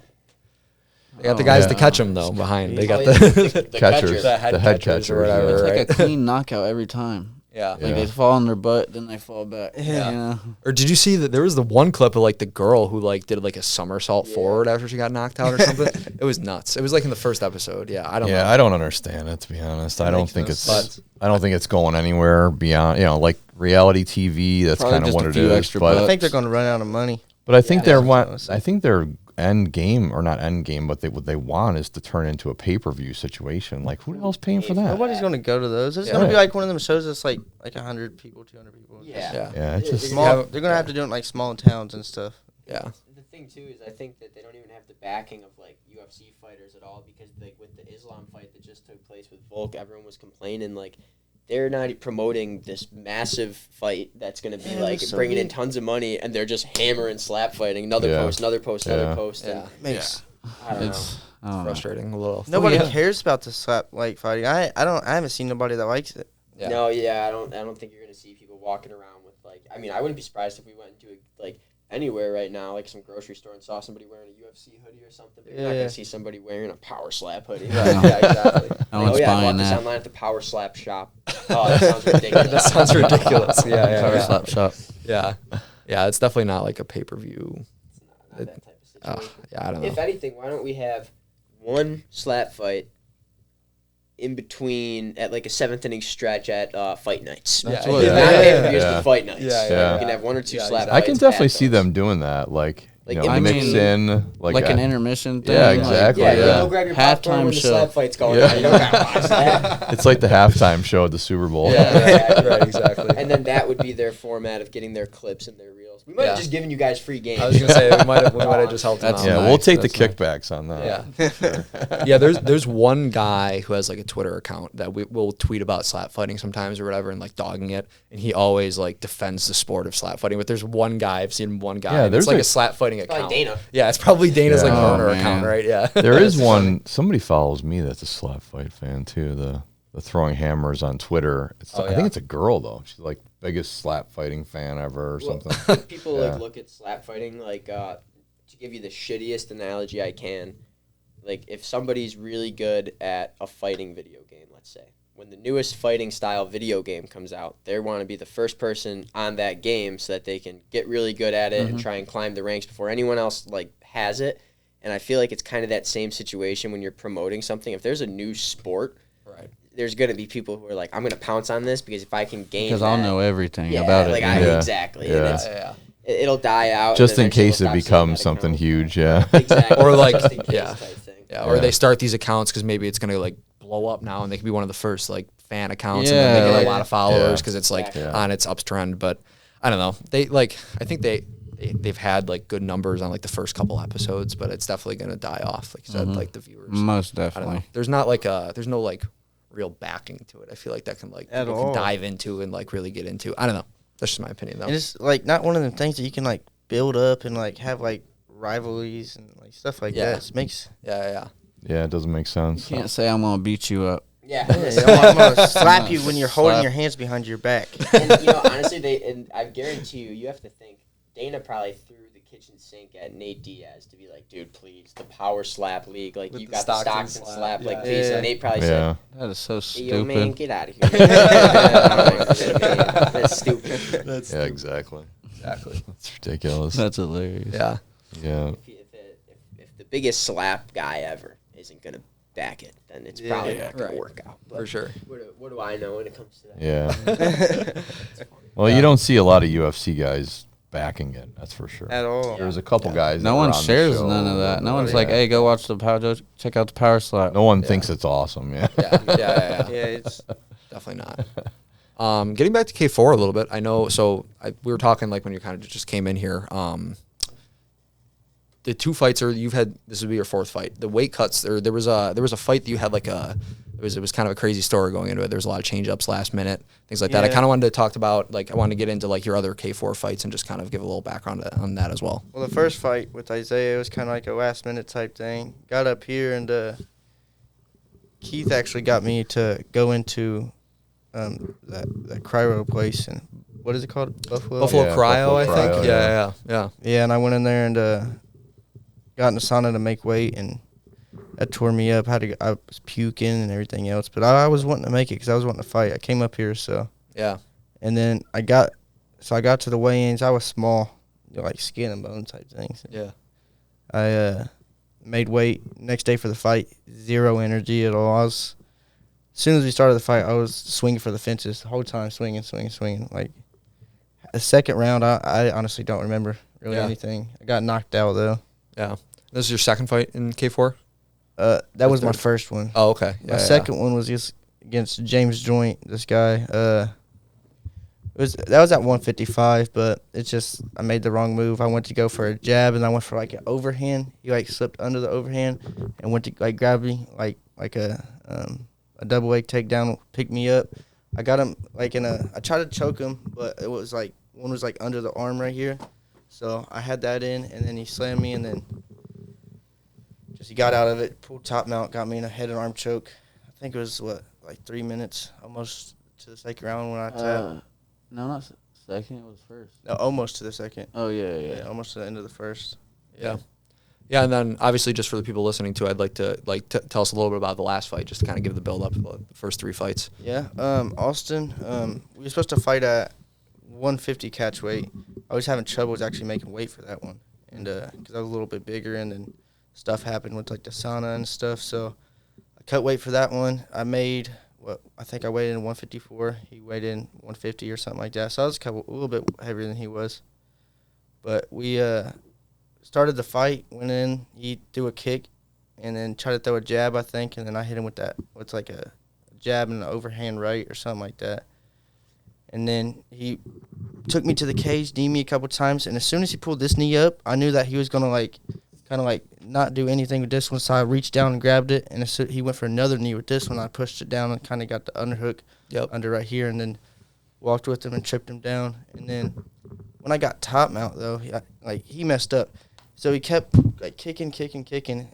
They got the guys to catch him though behind. They got Oh, yeah, the the catchers, the head head catchers or catchers, whatever. yeah. It's right? like a clean knockout every time. Yeah. Like they fall on their butt, then they fall back. Yeah. Or did you see that there was the one clip of like the girl who like did like a somersault forward after she got knocked out or something? It was nuts. It was like in the first episode. Yeah, I don't know. I don't understand it, to be honest. I don't makes think no it's. sense. I don't think it's going anywhere beyond. Like reality TV. That's Probably kind of just what a it few is. extra But I bucks. think they're going to run out of money. I think Yeah. I think their end game, or not end game, but what they want is to turn into a pay-per-view situation. Like, who the hell's paying for that? Nobody's going to go to those. It's Yeah. going to be like one of them shows that's like 100 people, 200 people. Yeah. Yeah. Yeah, it's just Small. Yeah. They're going to have to do it in like small towns and stuff. Yeah. The thing too is I think that they don't even have the backing of like UFC fighters at all, because like with the Islam fight that just took place with Volk, everyone was complaining like they're not promoting this massive fight that's going to be Yeah, like it was so bringing in weird. tons of money, and they're just hammering slap fighting. Another Yeah. post, another post, another Yeah. post. And Yeah. Makes I don't know. It's I don't know. Frustrating a little. nobody yeah. cares about the slap like fighting. I haven't seen nobody that likes it. Yeah. No, yeah, I don't think you're going to see people walking around with like. I mean, I wouldn't be surprised if we went into like anywhere right now, like some grocery store, and saw somebody wearing a UFC hoodie or something. But you're not Yeah. going to see somebody wearing a power slap hoodie. Right. Yeah, exactly. No one's I buying bought this that. online at the Power Slap shop. Oh, that sounds ridiculous. That sounds ridiculous. Yeah, Power yeah, slap shop. yeah. Yeah, it's definitely not like a pay-per-view. Not that type of situation. Yeah, I don't know. If anything, why don't we have one slap fight in between at like a 7th inning stretch at fight nights. That's Not what it is. pay-per-views, Yeah. but fight nights. Yeah. You can have 1 or 2 Yeah, slap exactly. I can fights definitely at see those. them doing that, like Like, you know, in mix between- in like an intermission thing. Yeah, like, exactly. Yeah, Yeah. go grab your popcorn Halftime when the show. slap fight's going Yeah. on. You don't gotta watch that. It's like the halftime show at the Super Bowl. Yeah, Right, exactly. And then that would be their format of getting their clips and their reels. We might have Yeah. just given you guys free games. I was gonna say we might have just helped them That's out. Yeah, nice. we'll take the That's kickbacks on that. Yeah. Yeah, there's one guy who has like a Twitter account that we will tweet about slap fighting sometimes or whatever and like dogging it, and he always like defends the sport of slap fighting. But there's one guy, I've seen one guy. Yeah, and there's it's like a- a slap fighting Probably account. Dana. Yeah, it's probably Dana's like Yeah. burner Oh, account, man. right? Yeah. There is one. Somebody follows me that's a slap fight fan too. The throwing hammers on Twitter. Oh, I yeah. think it's a girl though. She's like biggest slap fighting fan ever or something. People Yeah. like look at slap fighting like to give you the shittiest analogy I can. Like if somebody's really good at a fighting video game, let's say, when the newest fighting style video game comes out, they want to be the first person on that game so that they can get really good at it and try and climb the ranks before anyone else like has it. And I feel like it's kind of that same situation when you're promoting something. If there's a new sport, Right. there's going to be people who are like, I'm going to pounce on this because if I can gain Because I'll know everything yeah, about it. like man. Yeah. exactly. Yeah. And it's, Yeah. it'll die out. Just and in eventually case we'll it stop seeing becomes that something account. huge. Yeah. Exactly. Or like- Just in case yeah. type thing. Yeah, or Yeah. they start these accounts because maybe it's gonna like blow up now, and they can be one of the first like fan accounts, and Yeah, then they get like- a lot of followers Yeah. because it's like Yeah. on its uptrend. But I don't know. They like I think they've had like good numbers on like the first couple episodes, but it's definitely gonna die off. Like you said, like the viewers. Most I don't know. definitely. There's no like real backing to it. I feel like that can like At people can all. dive into and like really get into. I don't know. That's just my opinion though. And it's like not one of them things that you can like build up and like have like rivalries and like stuff like Yeah. that. It makes Yeah. Yeah, it doesn't make sense. Can't say I'm gonna beat you up. Yeah. I'm gonna slap you when you're holding Slap. your hands behind your back. And honestly, and I guarantee you have to think Dana probably threw the kitchen sink at Nate Diaz to be like, dude, please, the power slap league, like With you the got the Stockton Stockton slap, slap, like yeah. please. Yeah. And Nate probably Yeah. That is so said, "Hey, yo, man, stupid. get out of here." That's stupid. Yeah, exactly. Exactly. It's ridiculous. That's hilarious. Yeah. Yeah. If the biggest slap guy ever isn't gonna back it, then it's Yeah. probably not gonna Right. work out. But For sure. what do I know when it comes to that? Yeah. Well, you don't see a lot of UFC guys backing it. That's for sure. At all. There's a couple guys. No that one were on the shares show. none of that. No one's Yeah. like, hey, go watch the power. Check out the power slap. No one thinks it's awesome. Yeah. Yeah. Yeah, it's Definitely not. Getting back to K4 a little bit, I know. So we were talking like when you kind of just came in here. The two fights you've had. This would be your fourth fight. The weight cuts. There was a fight that you had like it was kind of a crazy story going into it. There was a lot of change ups last minute, things like that. I Yeah. kind of wanted to talk about I wanted to get into like your other K4 fights and just kind of give a little background on that as well. well, the first fight with Isaiah was kind of like a last minute type thing. Got up here and Keith actually got me to go into that cryo place and what is it called? Buffalo. Buffalo Yeah, Cryo, Buffalo I think. Cryo, Yeah. Yeah, and I went in there and got in the sauna to make weight, and that tore me up. I was puking and everything else, but I was wanting to make it because I was wanting to fight. I came up here, Yeah. and then I got to the weigh-ins. I was small, like skin and bone type things. Yeah. I made weight. Next day for the fight, zero energy at all. As soon as we started the fight, I was swinging for the fences the whole time, swinging. Like the second round, I honestly don't remember really Yeah. anything. I got knocked out though. Yeah. This is your second fight in K4? That was my third. first one. Oh, okay. My second one was just against James Joint. This guy. That was at 155, but it's just I made the wrong move. I went to go for a jab and I went for like an overhand. He like slipped under the overhand and went to like grab me like a double leg takedown, pick me up. I got him like I tried to choke him, but it was like one was like under the arm right here. So I had that in, and then he slammed me, and then he got out of it, pulled top mount, got me in a head and arm choke. I think it was, like 3 minutes, almost to the second round when I tapped. No, not second. It was first. No, almost to the second. Oh, yeah. Yeah, almost to the end of the first. Yeah. Yeah, and then obviously just for the people listening too, I'd like to tell us a little bit about the last fight, just to kind of give the build up of the first three fights. Yeah, Austin, we were supposed to fight at 150 catch weight. I was having trouble actually making weight for that one, and because I was a little bit bigger, and then stuff happened with like the sauna and stuff, so I cut weight for that one. I made I think I weighed in 154. He weighed in 150 or something like that. So I was a little bit heavier than he was. But we started the fight, went in, he threw a kick, and then tried to throw a jab, I think, and then I hit him with that. What's like a jab and an overhand right or something like that. And then he took me to the cage, kneed me a couple times, and as soon as he pulled this knee up, I knew that he was going to, kind of not do anything with this one, so I reached down and grabbed it, and he went for another knee with this one. I pushed it down and kind of got the underhook under right here, and then walked with him and tripped him down. And then when I got top mount, though, he messed up. So he kept kicking,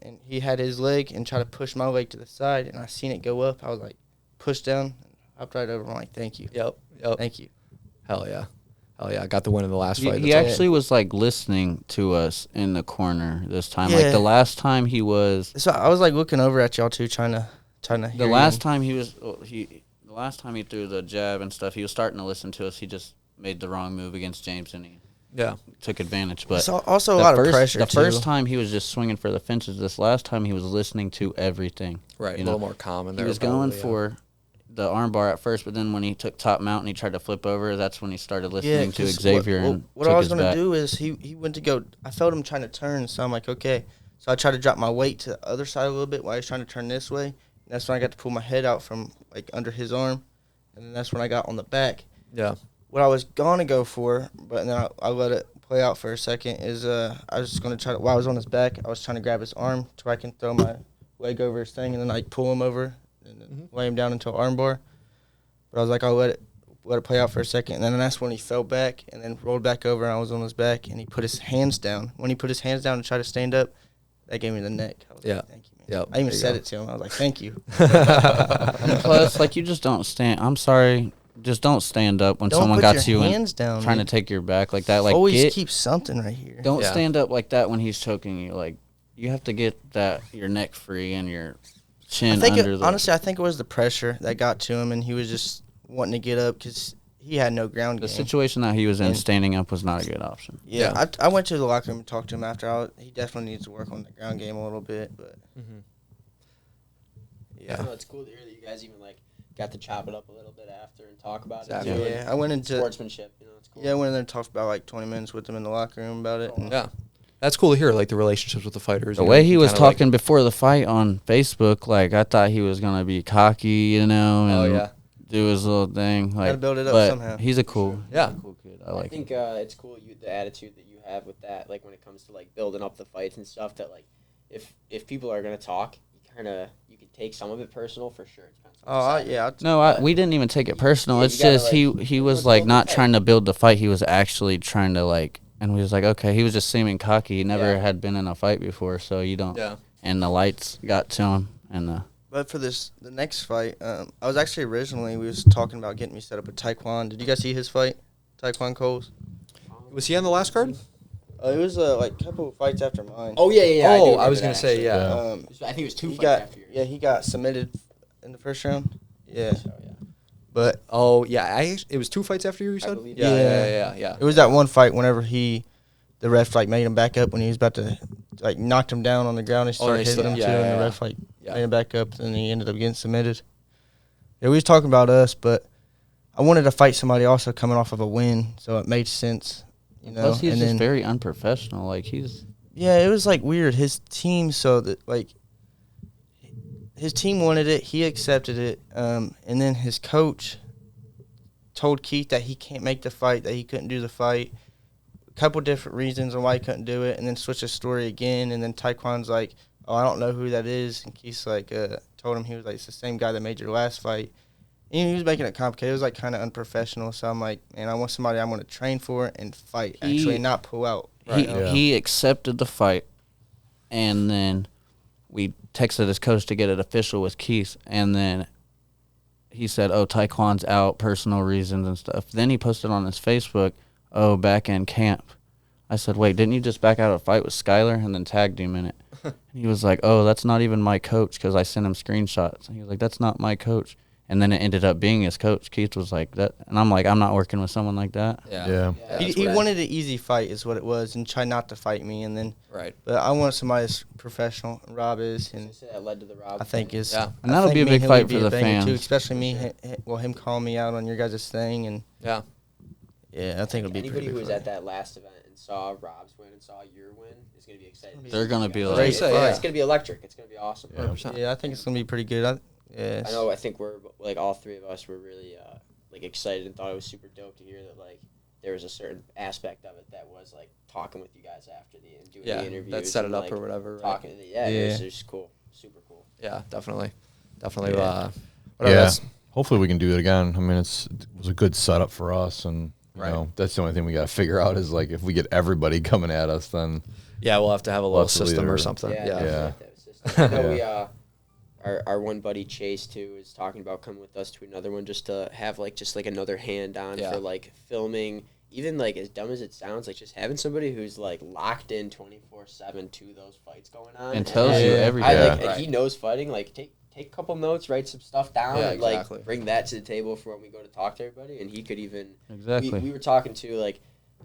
and he had his leg and tried to push my leg to the side, and I seen it go up. I was pushed down, hopped right over. I'm thank you. Yep. Thank you. Hell yeah. I got the win in the last fight. He actually was listening to us in the corner this time. Yeah. The last time he was. So I was looking over at y'all too, trying to hear The last time he was, the last time he threw the jab and stuff, he was starting to listen to us. He just made the wrong move against James, and he took advantage. But it's also a lot of pressure. The first time he was just swinging for the fences. This last time he was listening to everything. Right, a little more calm in there. He was going for the armbar at first, but then when he took top mount and he tried to flip over, that's when he started listening to Xavier. What I was going to do is he went to go. I felt him trying to turn, so I'm okay. So I tried to drop my weight to the other side a little bit while he was trying to turn this way. And that's when I got to pull my head out from under his arm, and then that's when I got on the back. Yeah. What I was going to go for, but then I let it play out for a second, is I was just going to try to, while I was on his back, I was trying to grab his arm to where I can throw my leg over his thing, and then pull him over and then lay him down into an armbar. But I was I'll let it play out for a second, and then that's when he fell back and then rolled back over, and I was on his back, and he put his hands down. When he put his hands down and tried to stand up, that gave me the neck. I was thank you, man. Yep. I even said it to him. I was thank you. Plus, you just don't stand. I'm sorry. Just don't stand up when someone got you and down, trying to take your back like that. Always keep something right here. Don't stand up like that when he's choking you. You have to get your neck free and your chin under honestly, I think it was the pressure that got to him, and he was just wanting to get up because he had no ground game. The situation that he was in, standing up was not a good option. Yeah. I went to the locker room and talked to him after. He definitely needs to work on the ground game a little bit, but yeah. No, it's cool to hear that you guys even got to chop it up a little bit after and talk about it. Yeah, I went into sportsmanship. It's cool. Yeah, I went in there and talked about 20 minutes with him in the locker room about it. Yeah. That's cool to hear, the relationships with the fighters. The way he was talking before the fight on Facebook, I thought he was going to be cocky, and do his little thing. Gotta build it up somehow. He's a cool, cool kid. I think it's cool the attitude that you have with that, when it comes to building up the fights and stuff. That if people are gonna talk, you can take some of it personal for sure. We didn't even take it personal. It's just he was not trying to build the fight. He was actually trying to and we was okay. He was just seeming cocky. He never had been in a fight before, so you don't. Yeah. And the lights got to him, and But for the next fight, I was actually originally, we was talking about getting me set up with Taekwon. Did you guys see his fight, Taekwon Coles? Was he on the last card? It was a couple of fights after mine. Oh yeah. I was gonna say I think it was two fights after yours. Yeah, he got submitted in the first round. Yeah. So, yeah. But it was 2 fights after you said? Yeah. It was that one fight whenever the ref made him back up when he was about to knocked him down on the ground. He started hitting him too, and the ref made him back up, and he ended up getting submitted. Yeah, we was talking about us, but I wanted to fight somebody also coming off of a win, so it made sense. Plus, he's just very unprofessional. Yeah, it was weird. His team, his team wanted it, he accepted it, and then his coach told Keith that he can't make the fight, that he couldn't do the fight. A couple different reasons on why he couldn't do it, and then switched the story again, and then Taekwon's I don't know who that is, and Keith's told him he was it's the same guy that made your last fight. And he was making it complicated. It was kind of unprofessional, so I'm man, I want somebody I'm going to train for and fight, actually, not pull out. He accepted the fight, and then we texted his coach to get it official with Keith, and then he said, Taekwon's out, personal reasons and stuff. Then he posted on his Facebook, back in camp. I said, wait, didn't you just back out of a fight with Skylar? And then tagged him in it. And he was that's not even my coach, because I sent him screenshots. And he was that's not my coach. And then it ended up being his coach. Keith was like that, and I'm like, I'm not working with someone like that. Yeah. He wanted an easy fight, is what it was, and tried not to fight me. And then, but I want somebody that's professional. Rob is, and that led to the Rob. I think is, and that'll be a big fight for the fans too, especially me. Him calling me out on your guys' thing, and yeah, I think it'll be anybody pretty who was fight. at that last event and saw Rob's win and saw your win is gonna be excited. They're gonna be like, like, it's gonna be electric. It's gonna be awesome. Yeah, I think it's gonna be pretty good. I know. I think we're like all three of us were really like excited and thought it was super dope to hear that like there was a certain aspect of it that was like talking with you guys after and doing the interviews. That set it and, up like, or whatever. Talking, it was just cool, super cool. Yeah, definitely. Yeah. Whatever, Hopefully we can do it again. I mean, it was a good setup for us, and you know that's the only thing we got to figure out is like if we get everybody coming at us, then we'll have to have a little system or something. Yeah. I know we our one buddy Chase too is talking about coming with us to another one just to have like another hand on for like filming. Even like as dumb as it sounds, like just having somebody who's like locked in 24/7 to those fights going on and tells you everything. And he knows fighting. Like take a couple notes, write some stuff down, and like bring that to the table for when we go to talk to everybody. And he could even we were talking to like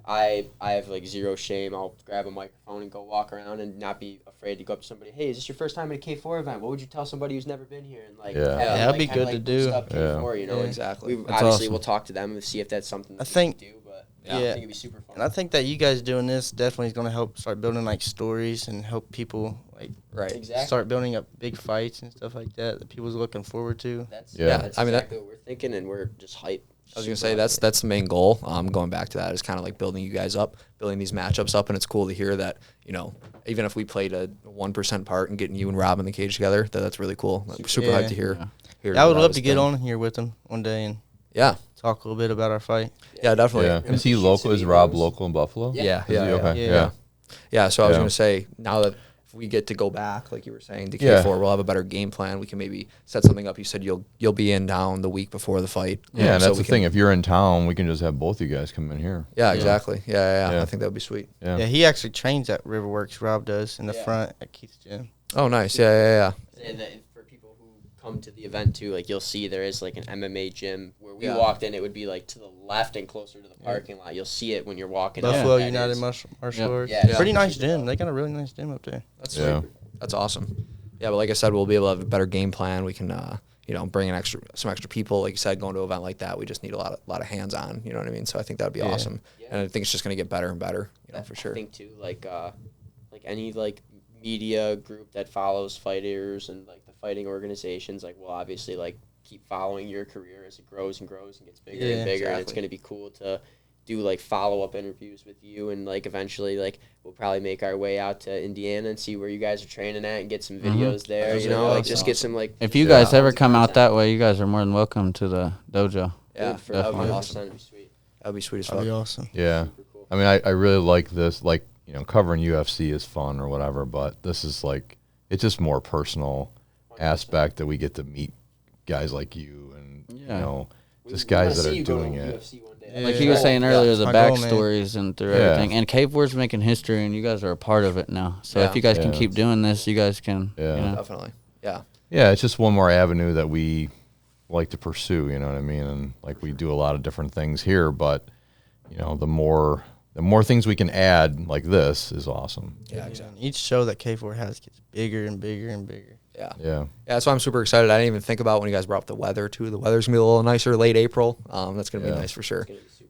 I have like zero shame. I'll grab a microphone and go walk around and not be afraid to go up to somebody. Hey, is this your first time at a K4 event? What would you tell somebody who's never been here? And like, that'd be good to do. K4, you know, exactly. We obviously we'll talk to them and see if that's something that we can do. But I think it'd be super fun. And I think that you guys doing this definitely is going to help start building like stories and help people like start building up big fights and stuff like that people's looking forward to. That's I mean, exactly what we're thinking, and we're just hyped. I was gonna say that's the main goal. Going back to that is kind of like building you guys up, building these matchups up, and it's cool to hear that even if we played a 1% part in getting you and Rob in the cage together, that's really cool. I'm super hyped to hear. I would love to get on here with him one day and talk a little bit about our fight. Yeah, definitely. Yeah. Is he local? Is Rob local in Buffalo? Yeah. Yeah. So I was gonna say now that if we get to go back, like you were saying, to K4, we'll have a better game plan. We can maybe set something up. You said you'll be in town the week before the fight. Yeah, and that's the thing. If you're in town, we can just have both you guys come in here. Yeah, exactly. Yeah. I think that would be sweet. Yeah, he actually trains at Riverworks. Rob does in the front at Keith's gym. Oh, nice. Yeah. And for people who come to the event too, like you'll see there is like an MMA gym where we walked in. It would be like to the left and closer to the parking lot. You'll see it when you're walking. Buffalo United Martial Arts. Pretty nice gym. They got a really nice gym up there. That's sweet. That's awesome. Yeah, but like I said, we'll be able to have a better game plan. We can, bring in some extra people. Like you said, going to an event like that, we just need a lot of hands on. You know what I mean? So I think that would be awesome. Yeah. And I think it's just going to get better and better. For sure. I think too, like any like media group that follows fighters and like the fighting organizations, like will obviously like keep following your career as it grows and grows and gets bigger and bigger. And it's going to be cool to do like follow-up interviews with you, and like eventually like we'll probably make our way out to Indiana and see where you guys are training at and get some videos there, like just get some like if you guys ever come out that way, you guys are more than welcome to the dojo. Definitely. Awesome. That'd be sweet. That'd be sweet as fuck. That'd be awesome. Yeah. Cool. I mean, I really like this, like, covering UFC is fun or whatever, but this is like, it's just more personal aspect that we get to meet guys like you and, just guys that are doing it. Like he was saying earlier, the backstories and through everything. And K4's making history, and you guys are a part of it now. So if you guys can keep doing this, you guys can. Yeah, definitely. Yeah. Yeah, it's just one more avenue that we like to pursue. You know what I mean? And like we do a lot of different things here, but the more things we can add like this is awesome. Yeah, exactly. Each show that K4 has gets bigger and bigger and bigger. Yeah. That's why I'm super excited. I didn't even think about when you guys brought up the weather too. The weather's gonna be a little nicer late April. That's gonna be nice for sure.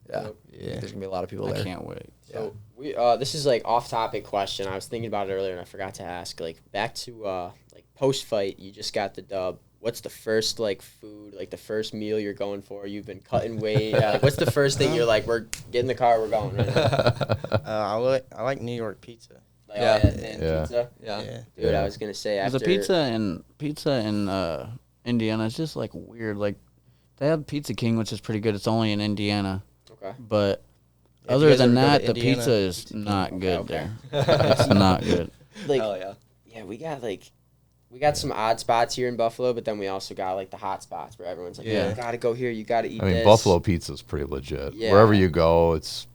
Yeah. There's gonna be a lot of people there. I can't wait. So we this is like off topic question. I was thinking about it earlier and I forgot to ask. Like back to like post fight, you just got the dub. What's the first like food, like the first meal you're going for? You've been cutting weight. Like, what's the first thing you're like? We're getting in the car. We're going right now. I like New York pizza. Like, pizza. Yeah. Dude, I was gonna say after the pizza in Indiana is just like weird. Like they have Pizza King, which is pretty good. It's only in Indiana. Okay. But other than that, the pizza is not good there. It's not good. Like, hell yeah. Yeah, we got some odd spots here in Buffalo, but then we also got like the hot spots where everyone's like, you gotta go here, you gotta eat. I mean, this. Buffalo pizza's pretty legit. Yeah. Wherever you go, it's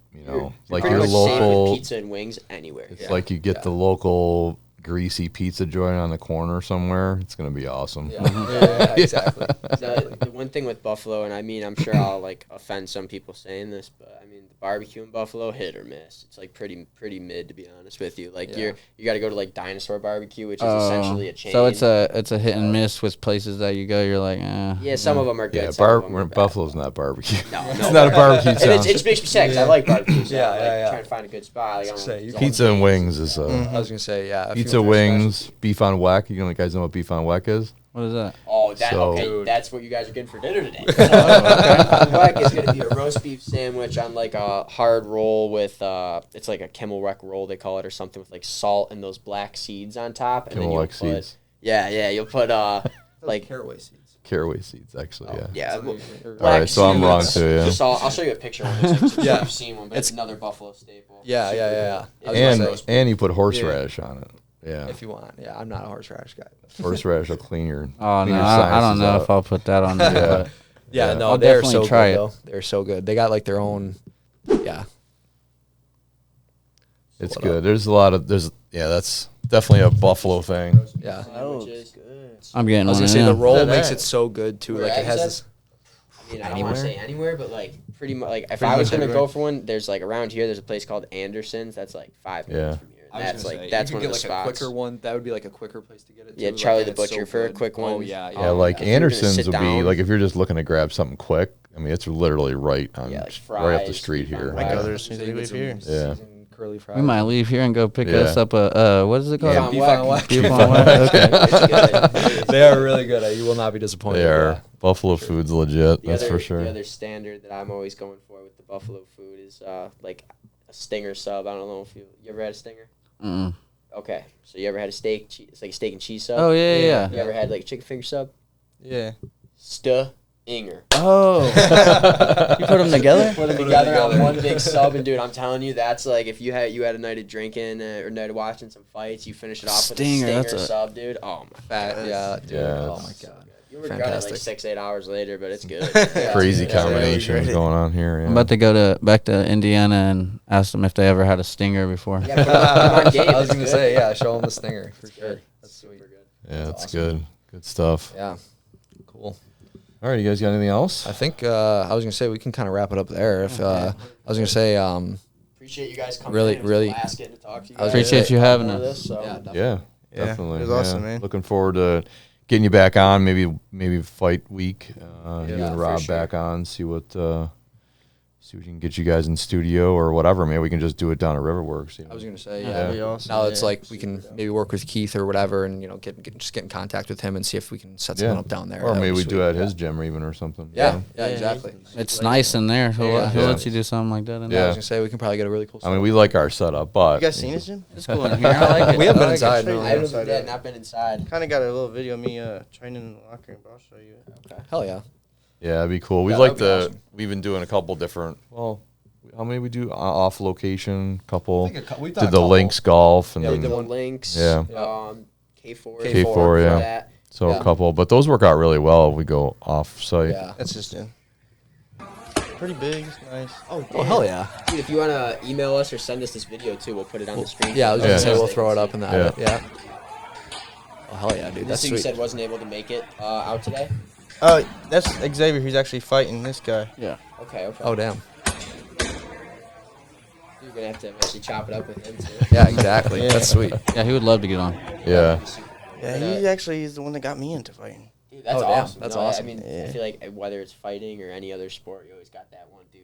like pretty your much safe with local pizza and wings anywhere. It's like you get the local greasy pizza joint on the corner somewhere. It's gonna be awesome. Yeah, exactly. The one thing with Buffalo, and I mean, I'm sure I'll like offend some people saying this, but I mean, the barbecue in Buffalo, hit or miss. It's like pretty mid, to be honest with you. Like you got to go to like Dinosaur Barbecue, which is essentially a chain. So it's a hit and miss with places that you go. You're like, yeah, some of them are good. Yeah, some of them are bad. Buffalo's not barbecue. No, It's not a barbecue And town. it makes me sad 'cause I like barbecue. So Yeah, I'm, like, yeah. trying to find a good spot. Like, I don't know, Pizza and wings is I was gonna say, yeah. pizza wings, beef on weck. You guys know what beef on weck is? what is that? Oh, So- that's what you guys are getting for dinner today. Weck is going to be a roast beef sandwich on like a hard roll with, it's like a Kimmel Weck roll, they call it, or something with like salt and those black seeds on top. And then Kimmel you'll Weck put, seeds. Yeah, you'll put like caraway seeds. Caraway seeds, actually. Yeah. yeah. All right, so I'm wrong too. Yeah. Just I'll show you a picture of it. So Yeah. you've seen one, but it's another Buffalo staple. Yeah. I was And gonna say, and you put horseradish on it. Yeah. if you want. Yeah, I'm not a horseradish guy. Horseradish will clean your. Oh clean no, your I don't sinuses know out. if I'll put that on there. Yeah. But Yeah, Yeah. no, I'll they're definitely so try good, it. though. They're so good. They got like their own. Yeah. It's good. There's a lot of that's definitely a Buffalo thing. Yeah. Sandwiches. I'm getting I was on gonna it say now. the roll Look at makes that. it so good too. Where Like at, it has you this. I mean, I don't want to say anywhere, but like pretty much, like if Pretty I was much gonna everywhere. go for one, there's like around here, there's a place called Anderson's. That's like 5 minutes from here. And that's like that's one of the like spots. a quicker one. That would be like a quicker place to get it. Yeah, Too. Charlie like, the and it's Butcher so for a good. quick one. Oh yeah, Yeah, like If you're gonna Anderson's sit would be down- like if you're just looking to grab something quick. I mean, it's literally right on Yeah, like right up the fries, street beef on here. I weck. go Yeah. there as soon as we leave here. Yeah. Curly fries. We might leave here and go pick Yeah. us up a what is it called? Yeah. Beef on weck. Beef on weck. Okay. It's good. They are really good. You will not be disappointed. They with are. that. Buffalo food's legit. The That's other, for sure. The other standard that I'm always going for with the Buffalo food is like a stinger sub. I don't know if you ever had a stinger. Mm-mm. Okay, so you ever had a steak? It's like a steak and cheese sub. Oh yeah. You ever had like a chicken finger sub? Yeah. Stinger. Oh. You put them together? Put them together on one big sub, and dude, I'm telling you, that's like if you had a night of drinking or night of watching some fights, you finish it off Stinger, with a that's stinger a- sub, dude. Oh my. Fat. Yeah. Dude. Yeah, Oh my it's god. You regret it like Fantastic. 6-8 hours later, but it's good. Crazy Yeah. combinations going on here. Yeah. I'm about to go back to Indiana and ask them if they ever had a stinger before. Yeah, put 'em on game. I was It's gonna good. say yeah. Show them the stinger for sure. Good. That's sweet. Super good. Yeah, That's it's awesome. good. Good stuff. Yeah. Cool. All right, you guys got anything else? I think I was gonna say we can kind of wrap it up there. If I was gonna say Appreciate you guys coming. Really, in. It was really- a blast getting to talk to you I was guys. Appreciate you having More of us. this, so. yeah, definitely. Yeah, Yeah, definitely. it was awesome, man. Looking forward to getting you back on. Maybe fight week. You Yeah, and for Rob sure. back on. See what we can get you guys in studio or whatever. Maybe we can just do it down at Riverworks. You know? I was gonna say Yeah, yeah. that'd be awesome. Now it's Yeah. like we can maybe work with Keith or whatever, and just get in contact with him and see if we can set something up down there. Or That would maybe be we sweet. do it at his gym or even or something. you Yeah, know? yeah, exactly. It's nice in there. He'll Yeah. let you do something like that in I there. Yeah. was gonna say we can probably get a really cool. I mean, we like our setup, but You guys seen his gym? It's cool in here. I like it. We haven't been I like it. inside. Straight No. I down. haven't not been inside. Kind of got a little video of me training in the locker room, but I'll show you. Hell yeah. yeah, that'd be cool. We Yeah, like that'd be awesome. We've been doing a couple different. Well, how many we do off location? Couple. We've Did the Lynx golf and Yeah, we then did The one. Links. Yeah. K4. K4, K4, yeah. That. So Yeah. a couple, but those work out really well. If we go off site. Yeah. That's just in. Pretty big. It's nice. Oh, Oh hell yeah. Dude, if you want to email us or send us this video too, we'll put it on the screen. Yeah, I was Yeah. gonna say we'll throw it up in the Yeah. edit. Yeah. Oh hell yeah, dude. This That's thing you sweet. said wasn't able to make it out today. Oh, that's Xavier. Who's actually fighting this guy. Yeah. Okay. Oh damn. You're gonna have to eventually chop it up with him too. Yeah, exactly. Yeah. That's sweet. Yeah, he would love to get on. Yeah. Yeah, he actually is the one that got me into fighting. Dude, that's Oh, damn. awesome. That's No, awesome. I mean, I Yeah. feel like whether it's fighting or any other sport, you always got that one dude,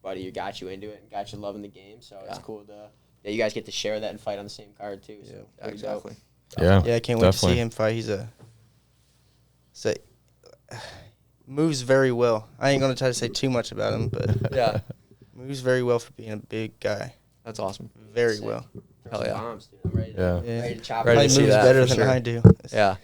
buddy, who got you into it and got you loving the game. So it's Yeah. cool to you guys get to share that and fight on the same card too. So Yeah. pretty dope. Exactly. Yeah. Yeah, I can't wait to definitely. see him fight. Moves very well. I ain't gonna try to say too much about him, but Yeah. moves very well for being a big guy. That's awesome. Very Sick. well. Throw Hell some yeah. bombs, dude. I'm ready to, Yeah. Yeah. ready to chop Ready it to Probably up. see moves that, better for than sure. I do. Yeah.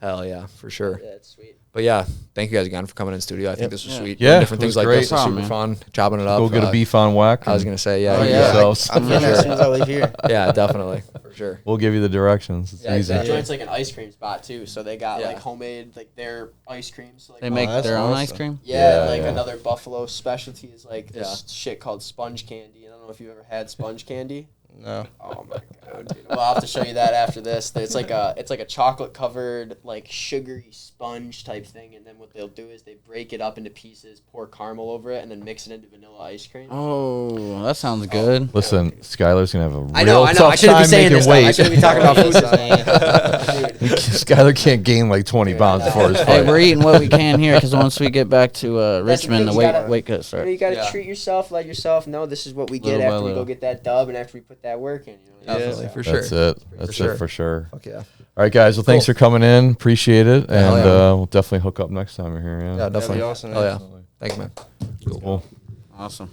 Hell yeah, for sure. Yeah, that's sweet. But yeah, thank you guys again for coming in studio. I think Yep. this was Yeah. sweet. Yeah, Doing different it was things like great. this was super Man. fun. Chopping it up. Go get a beef on whack. I was gonna say yeah. Oh, you yeah. guys- yourselves. I'm getting that as soon as I leave here. yeah, definitely for sure. We'll give you the directions. It's Yeah, easy. That exactly. joint's like an ice cream spot too, so they got Yeah. like homemade like their ice creams. So, like, They make that's their own ice awesome. cream. yeah, Yeah, like yeah. another Buffalo specialty is like this Yeah. shit called sponge candy. I don't know if you've ever had sponge candy. No. Oh my god, dude. Well, I'll have to show you that after this. It's like a chocolate covered like sugary sponge type thing, and then what they'll do is they break it up into pieces, pour caramel over it, and then mix it into vanilla ice cream. Oh, that sounds good. Listen, Skylar's gonna have a real I know. I tough shouldn't be time saying making this. Stuff. I weight. shouldn't be talking about food. Dude. Skylar can't gain like 20 pounds before his Hey, fight. we're eating what we can here because once we get back to Richmond, the thing, you gotta- weight cut You know, starts. you gotta treat yourself, let yourself know this is what we get Little by after we go little. get that dub and after we put that work in. You know? Definitely, for sure. That's it. That's sure. it for sure. Fuck yeah. All right, guys. Well, thanks for coming in. Appreciate it, and hell yeah. we'll definitely hook up next time we're here. Yeah, Yeah. definitely. be awesome, Oh man. yeah. Thank you, man. Cool. Awesome.